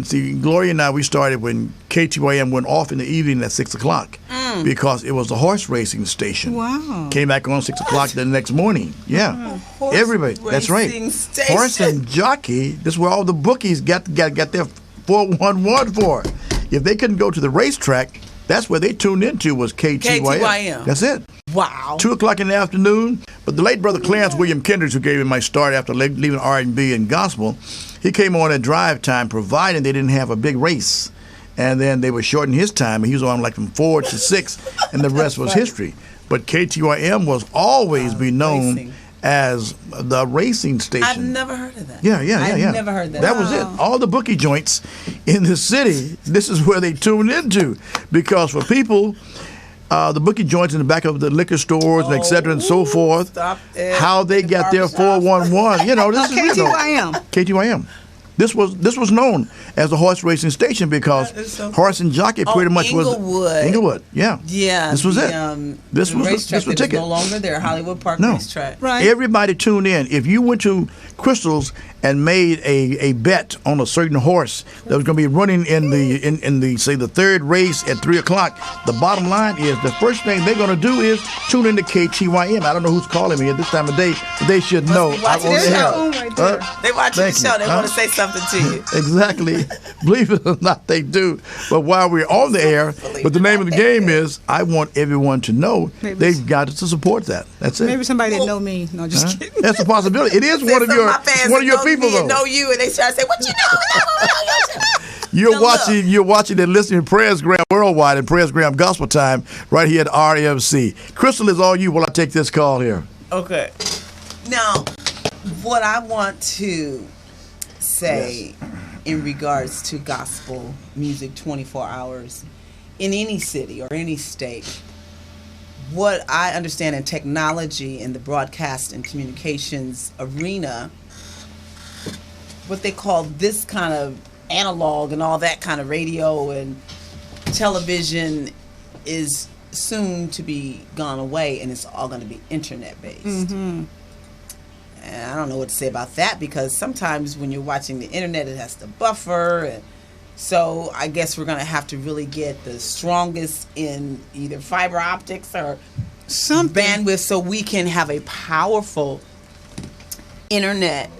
See, Gloria and I, we started when KTYM went off in the evening at 6 o'clock because it was a horse racing station. Wow. Came back on 6 o'clock the next morning. Yeah. Everybody. That's right. Station. Horse and jockey. This is where all the bookies got their 411 for. If they couldn't go to the racetrack, that's where they tuned into was KTYM. That's it. Wow. 2 o'clock in the afternoon. But the late brother Clarence William Kendricks, who gave me my start after leaving R&B and gospel, he came on at drive time, providing they didn't have a big race. And then they would shorten his time, and he was on like from 4 to 6, and the rest was history. But KTYM was always be known as the racing station. I've never heard of that. Yeah. I've never heard that. That was it. All the bookie joints in the city, this is where they tuned into. Because for people, the bookie joints in the back of the liquor stores, and et cetera, and so forth, how they got their 411. You know, this is KTYM. KTYM. This was known as a horse racing station because horse and jockey pretty much was Inglewood. Yeah. This was it. This was racetrack the ticket. No longer there. Hollywood Park racetrack. Right. Everybody tuned in. If you went to Crystal's and made a bet on a certain horse that was going to be running in the say the third race at 3:00, the bottom line is the first thing they're going to do is tune into KTYM. I don't know who's calling me at this time of day, but they should know. They watching the show. They watching the show. They want to say something to you. Exactly. Believe it or not, they do. But while we're on the air, but the name of the game is, I want everyone to know they've got to support that. That's it. Maybe somebody didn't know me. No, just kidding. That's a possibility. It is one of your people, though. Know you, and they try to say, "What you know?" You're watching and listening to Presgram Worldwide and Presgram Gospel Time right here at RMC. Crystal, is all you while I take this call here. Okay. Now, what I want to say in regards to gospel music 24 hours in any city or any state, what I understand in technology in the broadcast and communications arena, what they call this kind of analog and all that kind of radio and television is soon to be gone away, and it's all going to be internet based. Mm-hmm. And I don't know what to say about that, because sometimes when you're watching the internet, it has to buffer, and so I guess we're going to have to really get the strongest in either fiber optics or some bandwidth so we can have a powerful internet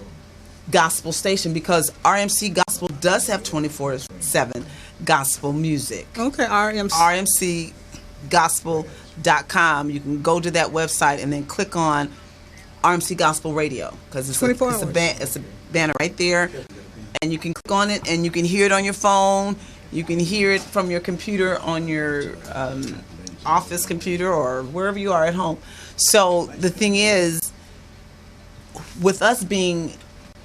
gospel station, because RMC Gospel does have 24/7 gospel music. Okay, RMCgospel.com. You can go to that website and then click on RMC Gospel Radio, because it's a banner right there, and you can click on it and you can hear it on your phone. You can hear it from your computer on your office computer or wherever you are at home. So the thing is, with us being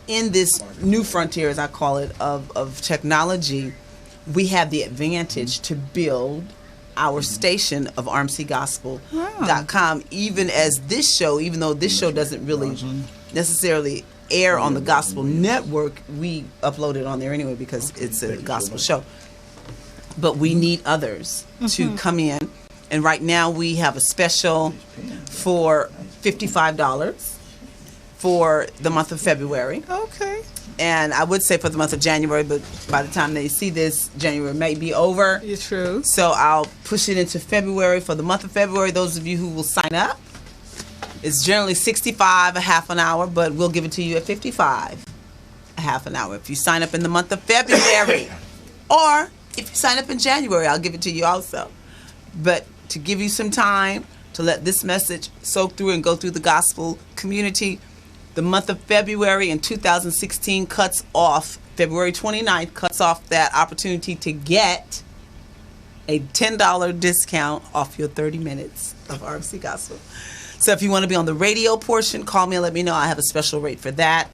in this new frontier, as I call it, of technology, we have the advantage to build our station of RMCgospel.com, even as this show, even though this show doesn't really necessarily air on the gospel network, we upload it on there anyway because it's a gospel show. But we need others to come in, and right now we have a special for $55 for the month of February. Okay. And I would say for the month of January, but by the time they see this, January may be over. It's true. So I'll push it into February. For the month of February, those of you who will sign up, it's generally $65 a half an hour, but we'll give it to you at $55 a half an hour if you sign up in the month of February. Or if you sign up in January, I'll give it to you also. But to give you some time to let this message soak through and go through the gospel community, the month of February in 2016 cuts off, February 29th cuts off that opportunity to get a $10 discount off your 30 minutes of RMC Gospel. So if you want to be on the radio portion, call me and let me know. I have a special rate for that.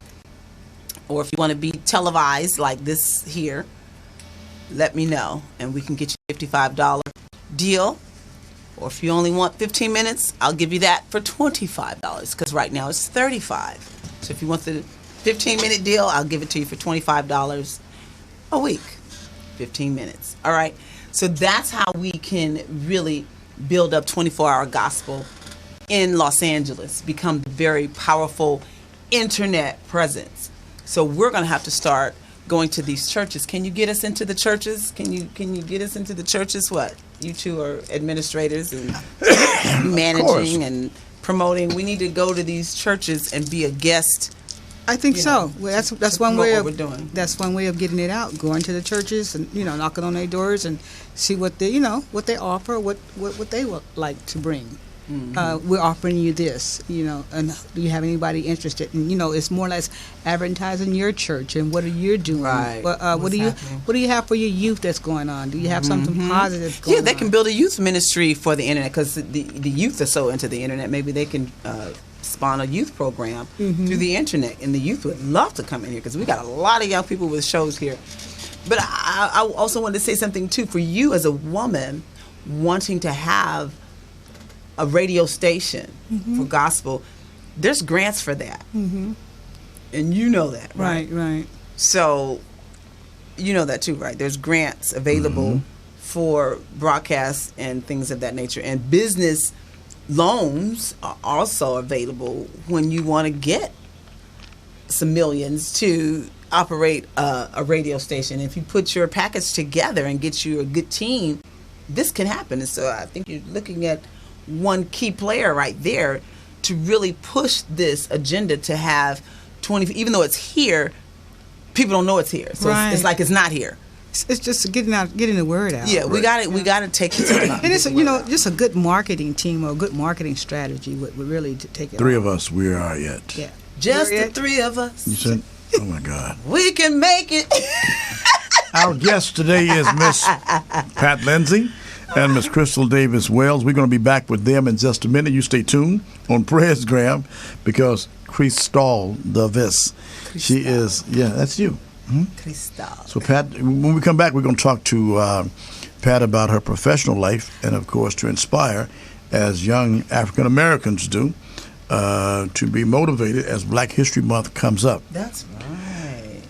Or if you want to be televised like this here, let me know and we can get you a $55 deal. Or if you only want 15 minutes, I'll give you that for $25, because right now it's $35. So if you want the 15-minute deal, I'll give it to you for $25 a week. 15 minutes. All right? So that's how we can really build up 24-hour gospel in Los Angeles, become the very powerful internet presence. So we're going to have to start going to these churches. Can you get us into the churches? Can you get us into the churches? What? You two are administrators and managing and promoting. We need to go to these churches and be a guest. I think so. Well, that's one way of we're doing. That's one way of getting it out. Going to the churches and knocking on their doors and see what they what they offer, what they would like to bring. we're offering you this, and do you have anybody interested? And it's more or less advertising your church and what are you doing? Right. What do you have for your youth that's going on? Do you have something positive going on? Yeah, they can build a youth ministry for the internet because the youth are so into the internet. Maybe they can spawn a youth program through the internet, and the youth would love to come in here because we got a lot of young people with shows here. But I also wanted to say something too for you as a woman wanting to have a radio station for gospel. There's grants for that, and you know that, right? Right. So you know that too, right? There's grants available for broadcasts and things of that nature, and business loans are also available when you want to get some millions to operate a radio station. If you put your package together and get you a good team, this can happen. And so I think you're looking at one key player right there to really push this agenda to have 20, even though it's here, people don't know it's here. So it's like it's not here. It's just getting the word out. Yeah, we got it. We got to take it to the and it's just a good marketing team or a good marketing strategy would really take it. Three of us, we are yet. Yeah, just the three of us. You said, oh my God, we can make it. Our guest today is Miss Pat Lindsay and Miss Crystal Davis Wells. We're going to be back with them in just a minute. You stay tuned on Presgram because Crystal Davis, she is. Yeah, that's you. So, Pat, when we come back, we're going to talk to Pat about her professional life and, of course, to inspire, as young African Americans do, to be motivated as Black History Month comes up. That's right.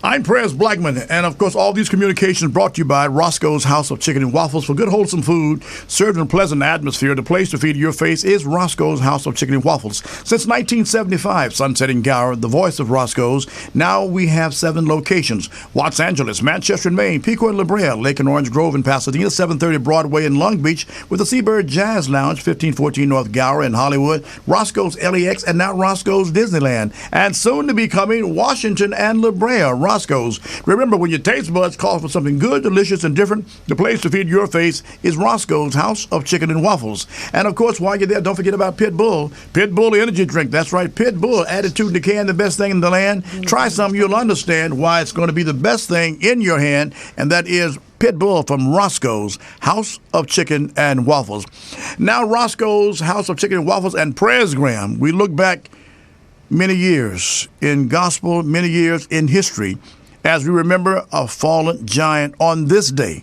I'm Prez Blackmon, and of course, all these communications brought to you by Roscoe's House of Chicken and Waffles. For good, wholesome food served in a pleasant atmosphere, the place to feed your face is Roscoe's House of Chicken and Waffles. Since 1975, Sunset in Gower, the voice of Roscoe's. Now we have 7 locations: Los Angeles, Manchester in Maine, Pico and La Brea, Lake and Orange Grove in Pasadena, 730 Broadway in Long Beach, with the Seabird Jazz Lounge, 1514 North Gower in Hollywood, Roscoe's LAX, and now Roscoe's Disneyland, and soon to be coming Washington and La Brea. Roscoe's. Remember, when your taste buds call for something good, delicious, and different, the place to feed your face is Roscoe's House of Chicken and Waffles. And of course, while you're there, don't forget about Pit Bull. Pit Bull energy drink. That's right, Pit Bull. Attitude and decay, the best thing in the land. Try some, you'll understand why it's going to be the best thing in your hand, and that is Pit Bull from Roscoe's House of Chicken and Waffles. Now, Roscoe's House of Chicken and Waffles and Presgram. We look back many years in gospel, many years in history, as we remember a fallen giant on this day,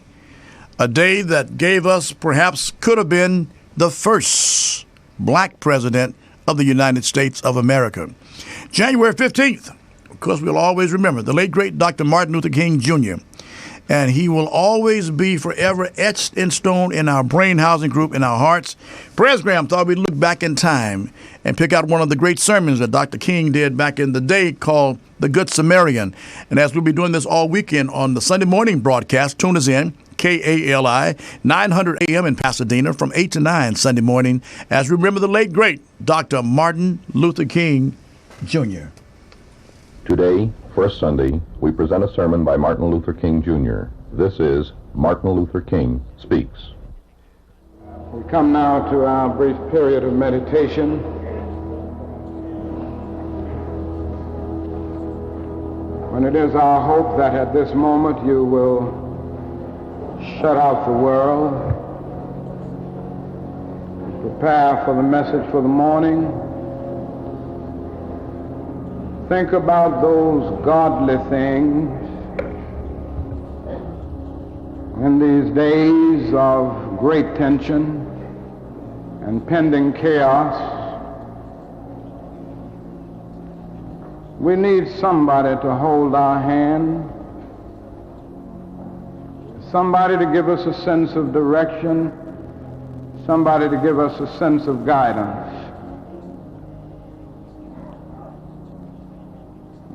a day that gave us, perhaps could have been, the first Black president of the United States of America. January 15th, of course, we'll always remember the late, great Dr. Martin Luther King Jr., and he will always be forever etched in stone in our brain housing group, in our hearts. Presgram thought we'd look back in time and pick out one of the great sermons that Dr. King did back in the day called The Good Samaritan. And as we'll be doing this all weekend on the Sunday morning broadcast, tune us in, KALI, 900 AM in Pasadena from 8 to 9 Sunday morning, as we remember the late, great Dr. Martin Luther King Jr. Today, first Sunday, we present a sermon by Martin Luther King Jr. This is Martin Luther King Speaks. We come now to our brief period of meditation. When it is our hope that at this moment you will shut out the world, prepare for the message for the morning, think about those godly things in these days of great tension and pending chaos. We need somebody to hold our hand, somebody to give us a sense of direction, somebody to give us a sense of guidance.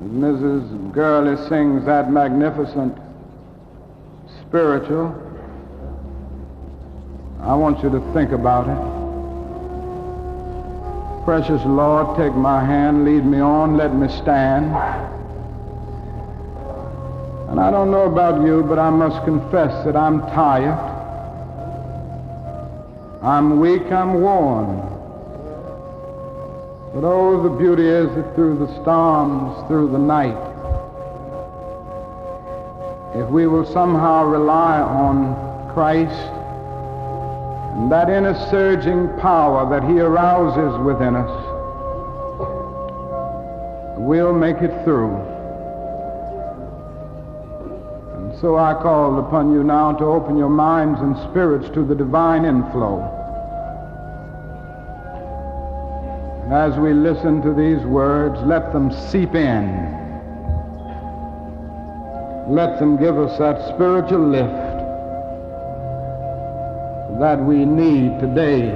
Mrs. Gurley sings that magnificent spiritual. I want you to think about it. Precious Lord, take my hand, lead me on, let me stand. And I don't know about you, but I must confess that I'm tired. I'm weak, I'm worn. But oh, the beauty is that through the storms, through the night, if we will somehow rely on Christ and that inner surging power that he arouses within us, we'll make it through. And so I call upon you now to open your minds and spirits to the divine inflow. And as we listen to these words, let them seep in. Let them give us that spiritual lift that we need today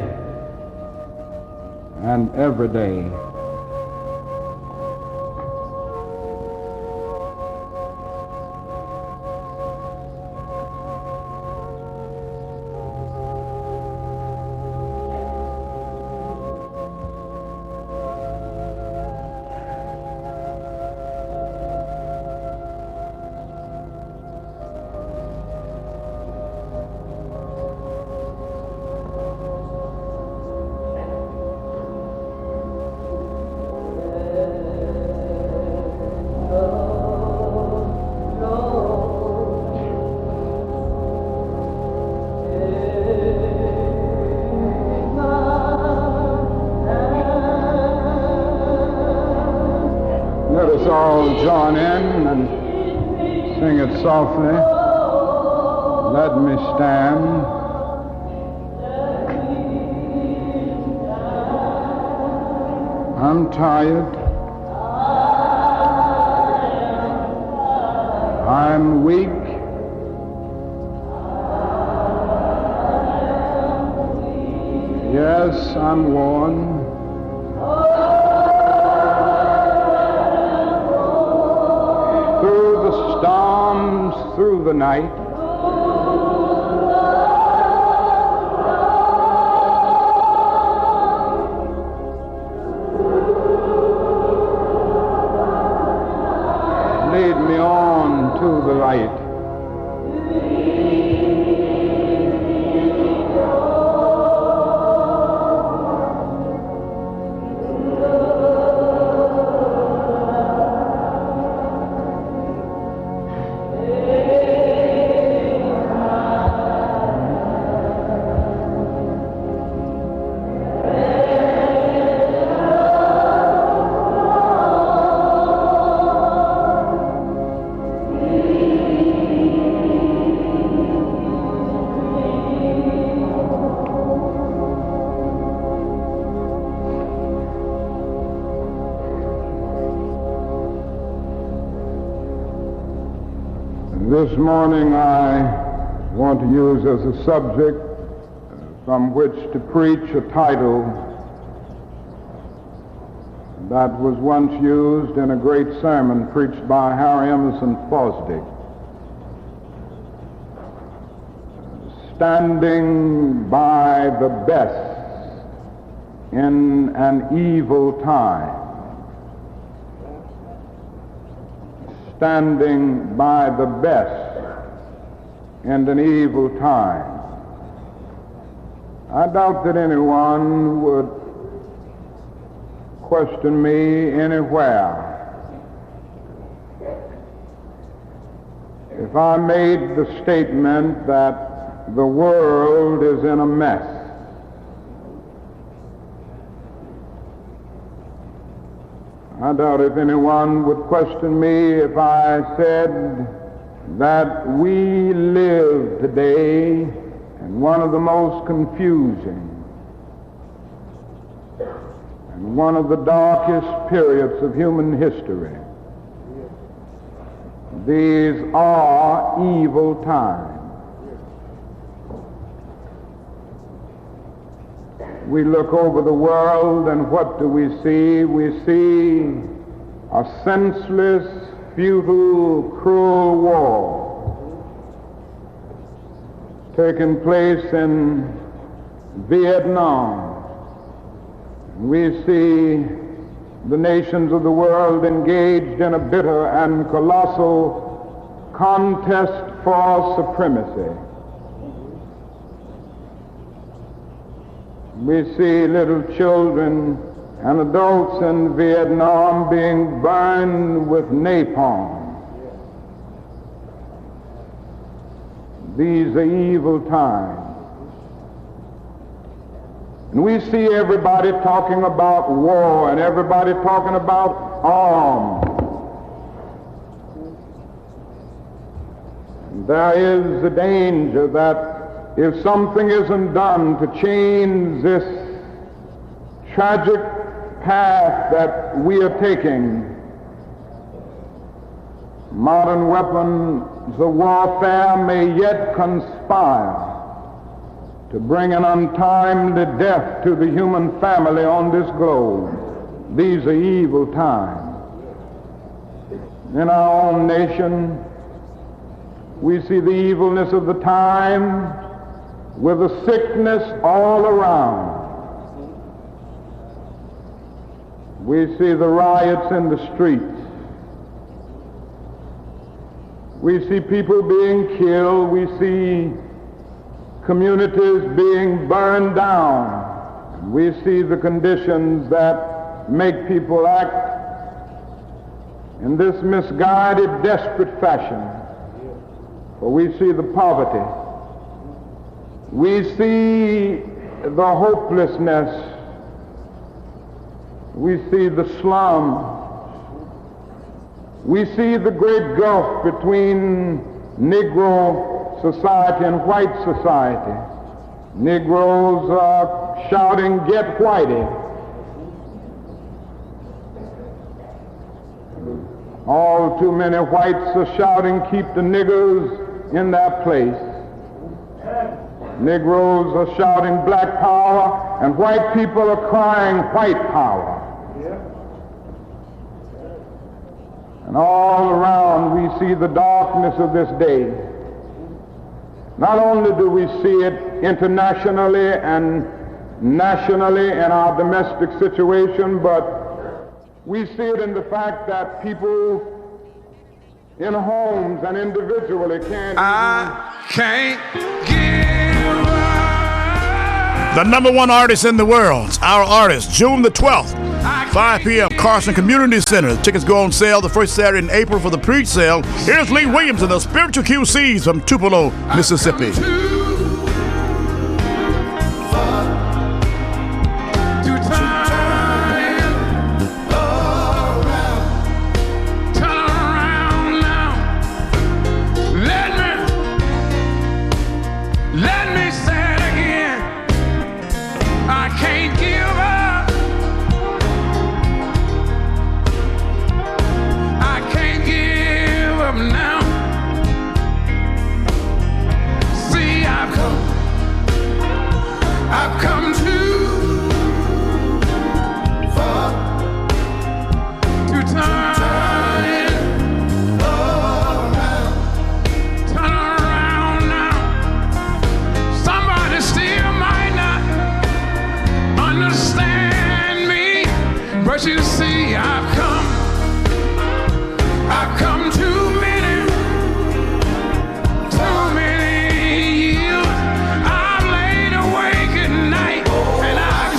and every day. Let us all join in and sing it softly. Let me stand. I'm tired. I'm weak. Yes, I'm worn. Through the storms, through the night, lead me on to the light. This morning I want to use as a subject from which to preach a title that was once used in a great sermon preached by Harry Emerson Fosdick. Standing by the best in an evil time. Standing by the best in an evil time. I doubt that anyone would question me anywhere if I made the statement that the world is in a mess. I doubt if anyone would question me if I said that we live today in one of the most confusing and one of the darkest periods of human history. These are evil times. We look over the world and what do we see? We see a senseless, futile, cruel war taking place in Vietnam. We see the nations of the world engaged in a bitter and colossal contest for supremacy. We see little children and adults in Vietnam being burned with napalm. These are evil times. And we see everybody talking about war and everybody talking about arms. There is a danger that if something isn't done to change this tragic path that we are taking, modern weapons of warfare may yet conspire to bring an untimely death to the human family on this globe. These are evil times. In our own nation, we see the evilness of the time with a sickness all around. We see the riots in the streets. We see people being killed. We see communities being burned down. We see the conditions that make people act in this misguided, desperate fashion. For we see the poverty. We see the hopelessness. We see the slum. We see the great gulf between Negro society and white society. Negroes are shouting, "Get whitey." All too many whites are shouting, "Keep the niggers in their place." Negroes are shouting black power, and white people are crying white power. And all around we see the darkness of this day. Not only do we see it internationally and nationally in our domestic situation, but we see it in the fact that people in homes and individually can't give up. The number one artist in the world, our artist, June the 12th, 5 p.m., Carson Community Center. Tickets go on sale the first Saturday in April for the pre-sale. Here's Lee Williams and the Spiritual QCs from Tupelo, Mississippi. But you see, I've come too many years. I've laid awake at night and I've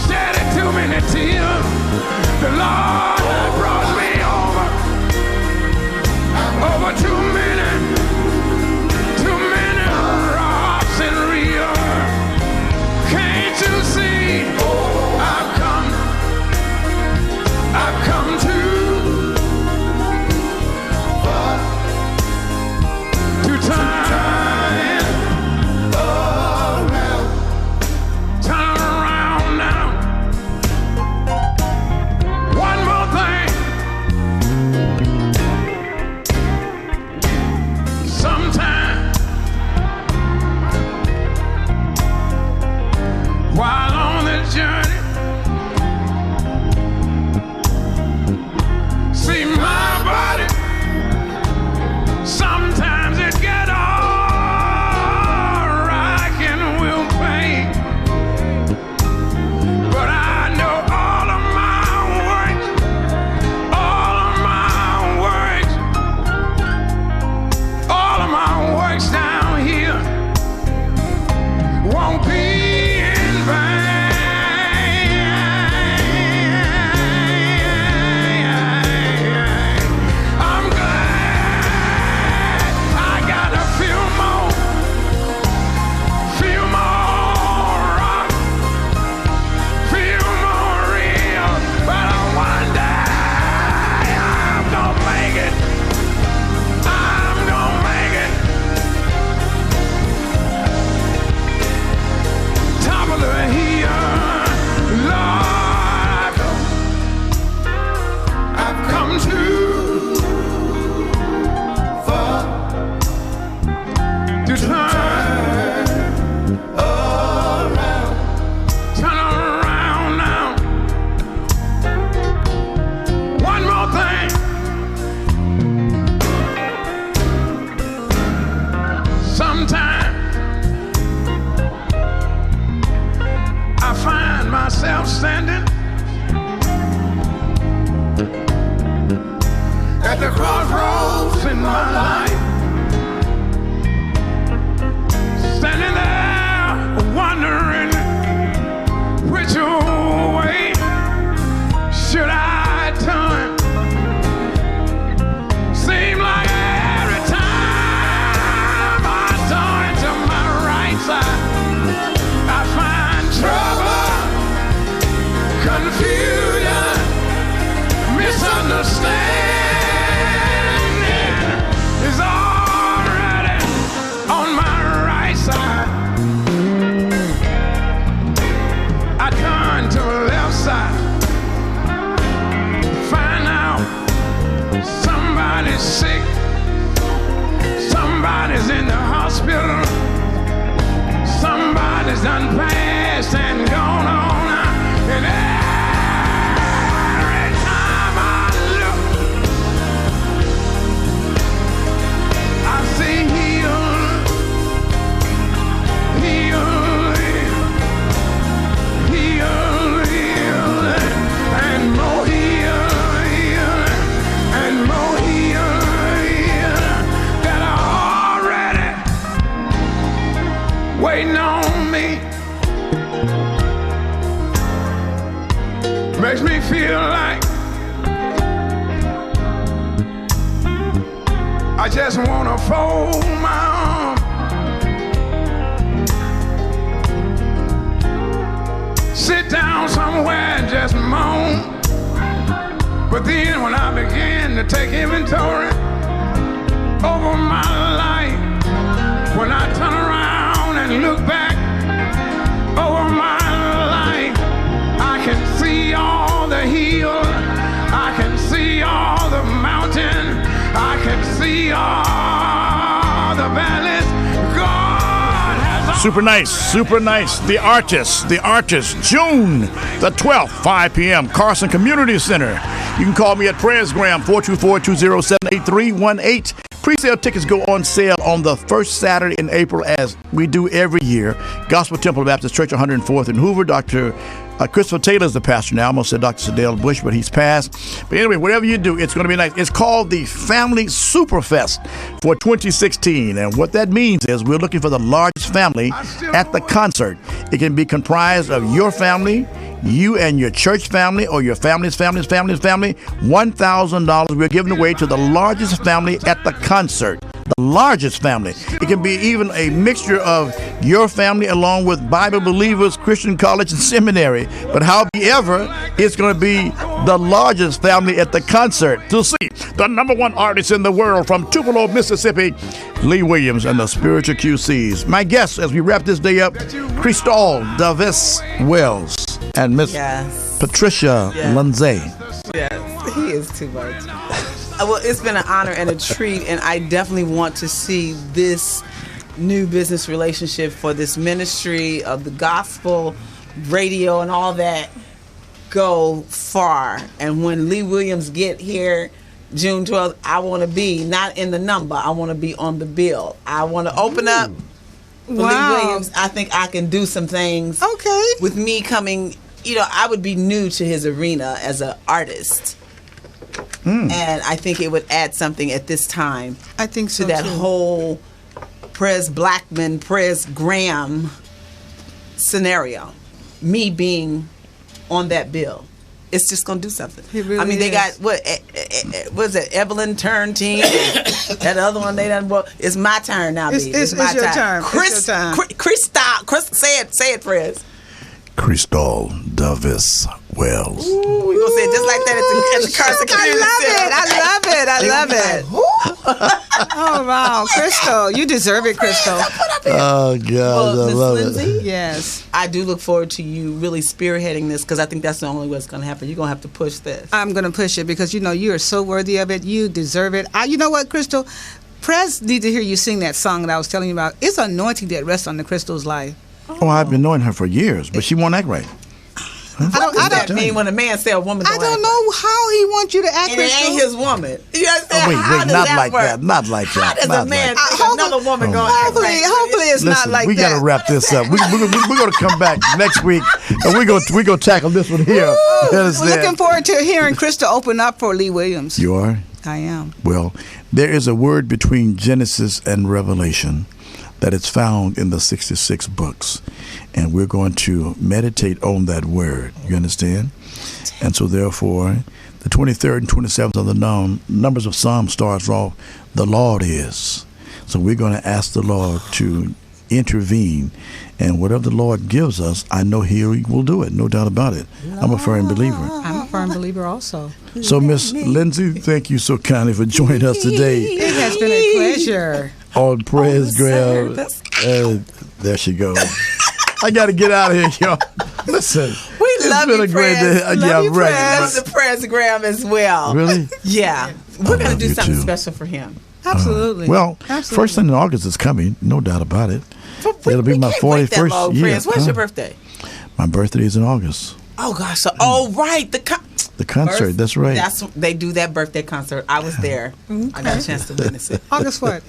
shed too many tears. The Lord brought me over too many rocks and right side. I turn to the left side. Find out somebody's sick. Somebody's in the hospital. Somebody's done passed and gone on. And every time I look, I see healed, healed, healed, healed, and more healed, healed, and more healed, healed, that are already waiting on me. Makes me feel like I just want to fold my arms, sit down somewhere and just moan. But then when I begin to take inventory over my life, when I turn around and look back over my life, I can see all the hills, I can see all the mountains, I can see all the valleys. God has Super nice, super nice. The artist, June the 12th, 5 p.m., Carson Community Center. You can call me at Presgram, 424-207-8318. Pre-sale tickets go on sale on the first Saturday in April, as we do every year. Gospel Temple Baptist Church, 104th in Hoover. Dr. Christopher Taylor is the pastor now. I almost said Dr. Sadell Bush, but he's passed. But anyway, whatever you do, it's going to be nice. It's called the Family Superfest for 2016. And what that means is we're looking for the largest family at the concert. It can be comprised of your family, you and your church family, or your family's family. $1,000 we're giving away to the largest family at the concert. The largest family. It can be even a mixture of your family along with Bible believers, Christian college, and seminary. But however, it's going to be the largest family at the concert. To see the #1 artist in the world from Tupelo, Mississippi, Lee Williams and the Spiritual QCs. My guests as we wrap this day up, Crystal Davis Wells and Miss Patricia Lindsay. Yes, he is too much. Well, it's been an honor and a treat, and I definitely want to see this new business relationship for this ministry of the gospel, radio, and all that go far. And when Lee Williams get here June 12th, I want to be not in the number. I want to be on the bill. I want to open up for Lee Williams. I think I can do some things. Okay. With me coming, I would be new to his arena as an artist. And I think it would add something at this time. I think so to that too. whole Blackmon, Presgram scenario. Me being on that bill, it's just gonna do something. It really they is. got what is it? Evelyn Turntine. That other one they done. Well, it's my turn now, baby. It's my your turn. Chris, It's your turn. Chris, say it, Prez. Crystal Davis Wells. Ooh, we gonna say it just like that at the Carson Community Center. I love it. Oh, wow. Crystal, you deserve it, Crystal. Oh, God, Well, I Miss love Lindsay, it. Yes. I do look forward to you really spearheading this, because I think that's the only way it's going to happen. You're going to have to push this. I'm going to push it because, you are so worthy of it. You deserve it. You know what, Crystal? Prez need to hear you sing that song that I was telling you about. It's anointing that rests on the Crystal's life. Oh, I've been knowing her for years, but she won't act right. What does that mean when a man say a woman I don't know how he wants you to act, and it Crystal. ain't his woman? You understand? Wait, How does not that like work? that. Not like How that. does Not a man like think another woman going to act like Hopefully it's not Listen, like we that. got to wrap this up. We're going to come back next week, and we're going to tackle this one here. You We're understand? looking forward to hearing Crystal open up for Lee Williams. You are? I am. Well, there is a word between Genesis and Revelation that is found in the 66 books, and we're going to meditate on that word. You understand? And so therefore, the 23rd and 27th of the numbers of Psalm starts off, the Lord is. So we're going to ask the Lord to intervene, and whatever the Lord gives us, I know He will do it, no doubt about it. I'm a firm believer. I'm a firm believer also. So Miss Lindsay, thank you so kindly for joining us today It has been a pleasure. on Presgram. There she goes. I got to get out of here, y'all. Listen. We love you, Prez. Yeah, love you, right. Prez. The Presgram as well. Really? Yeah. We're going to do something too. special for him. Absolutely. First thing in August is coming, no doubt about it. It'll be my 41st year. Prez. When's your birthday? My birthday is in August. Oh, gosh. So, right. The concert, that's right. They do that birthday concert. I was there. Okay. I got a chance to witness it. August what?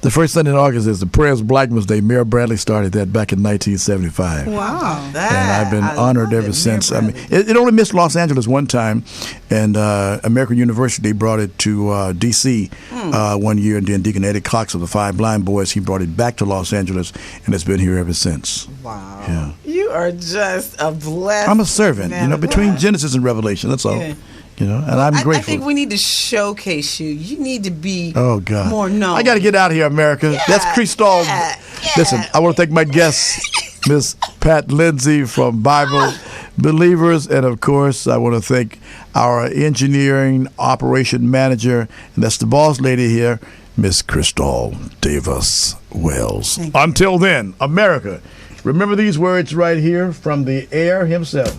The first Sunday in August is the Prez Blackmon's Day. Mayor Bradley started that back in 1975. Wow. And I've been honored ever since. I mean, it only missed Los Angeles one time, and American University brought it to D.C. 1 year, and then Deacon Eddie Cox of the Five Blind Boys, he brought it back to Los Angeles, and it's been here ever since. Wow. Yeah. You are just a blessed I'm a servant, between Genesis and Revelation, that's all. Yeah. And I'm grateful. I think we need to showcase you. You need to be more known. I got to get out of here, America. Yeah, That's Crystal. yeah. Listen, I want to thank my guests, Miss Pat Lindsay from Bible Believers, and of course, I want to thank our engineering operation manager, and that's the boss lady here, Miss Crystal Davis Wells. Until then, America, remember these words right here from the heir himself.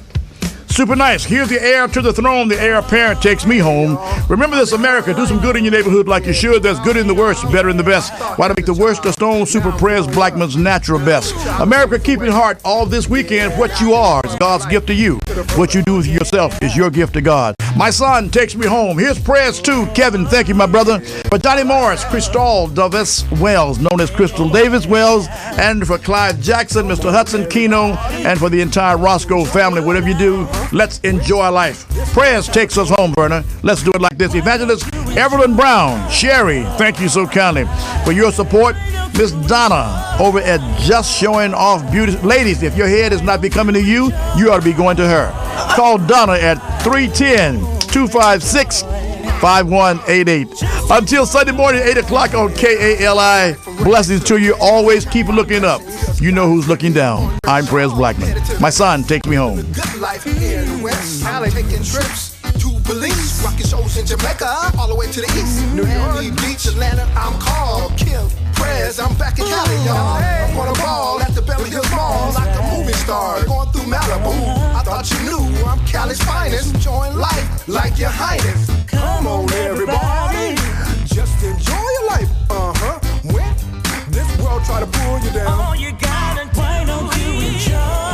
Super nice. Here's the heir to the throne. The heir apparent takes me home. Remember this, America. Do some good in your neighborhood like you should. There's good in the worst, better in the best. Why to make the worst a stone? Super Prez Blackmon's natural best. America, keep in heart all this weekend. What you are is God's gift to you. What you do with yourself is your gift to God. My son takes me home. Here's Prez too. Kevin, thank you, my brother. For Johnny Morris, Crystal Davis Wells, known as Crystal Davis Wells, and for Clive Jackson, Mr. Hudson Keno, and for the entire Roscoe family, whatever you do, let's enjoy life. Prez takes us home, Berner. Let's do it like this. Evangelist Evelyn Brown, Sherry, thank you so kindly for your support. Miss Donna over at Just Showing Off Beauty. Ladies, if your head is not becoming to you, you ought to be going to her. Call Donna at 310-256-5188. Until Sunday morning, 8 o'clock on KALI. Blessings to you. Always keep looking up. You know who's looking down. I'm Prez Blackmon. My son takes me home. Good life here in the West Valley, taking trips to Belize, rocking shows in Jamaica, all the way to the East, New York, Beach, Atlanta. I'm called Kim Prez. I'm back in Cali, y'all. I'm on a ball at the Beverly Hills Mall, like a movie star, going through Malibu. I thought you knew I'm Cali's finest, enjoying life like your highness. Come on, everybody, just enjoy your life. When this world try to pull you down, all you got and why don't you enjoy?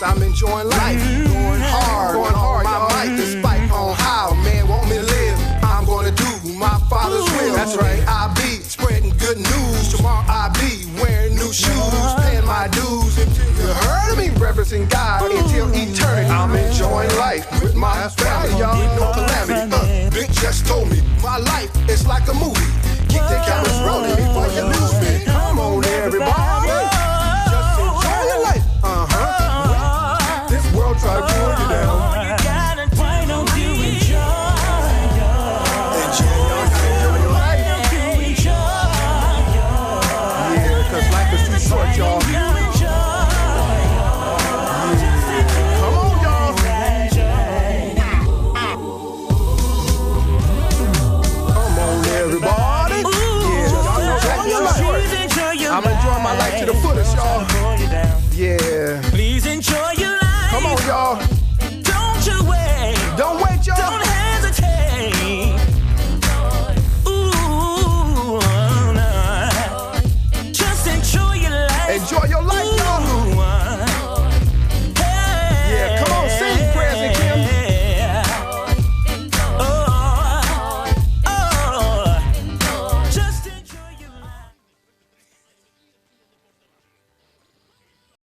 I'm enjoying life, going hard, my life, despite on how man want me to live. I'm gonna do my Father's will. That's right. I be spreading good news. Tomorrow I be wearing new shoes, paying my dues. You heard of me, reverencing God until eternity. I'm enjoying life with my family. Y'all ain't no calamity. Big just told me my life is like a movie.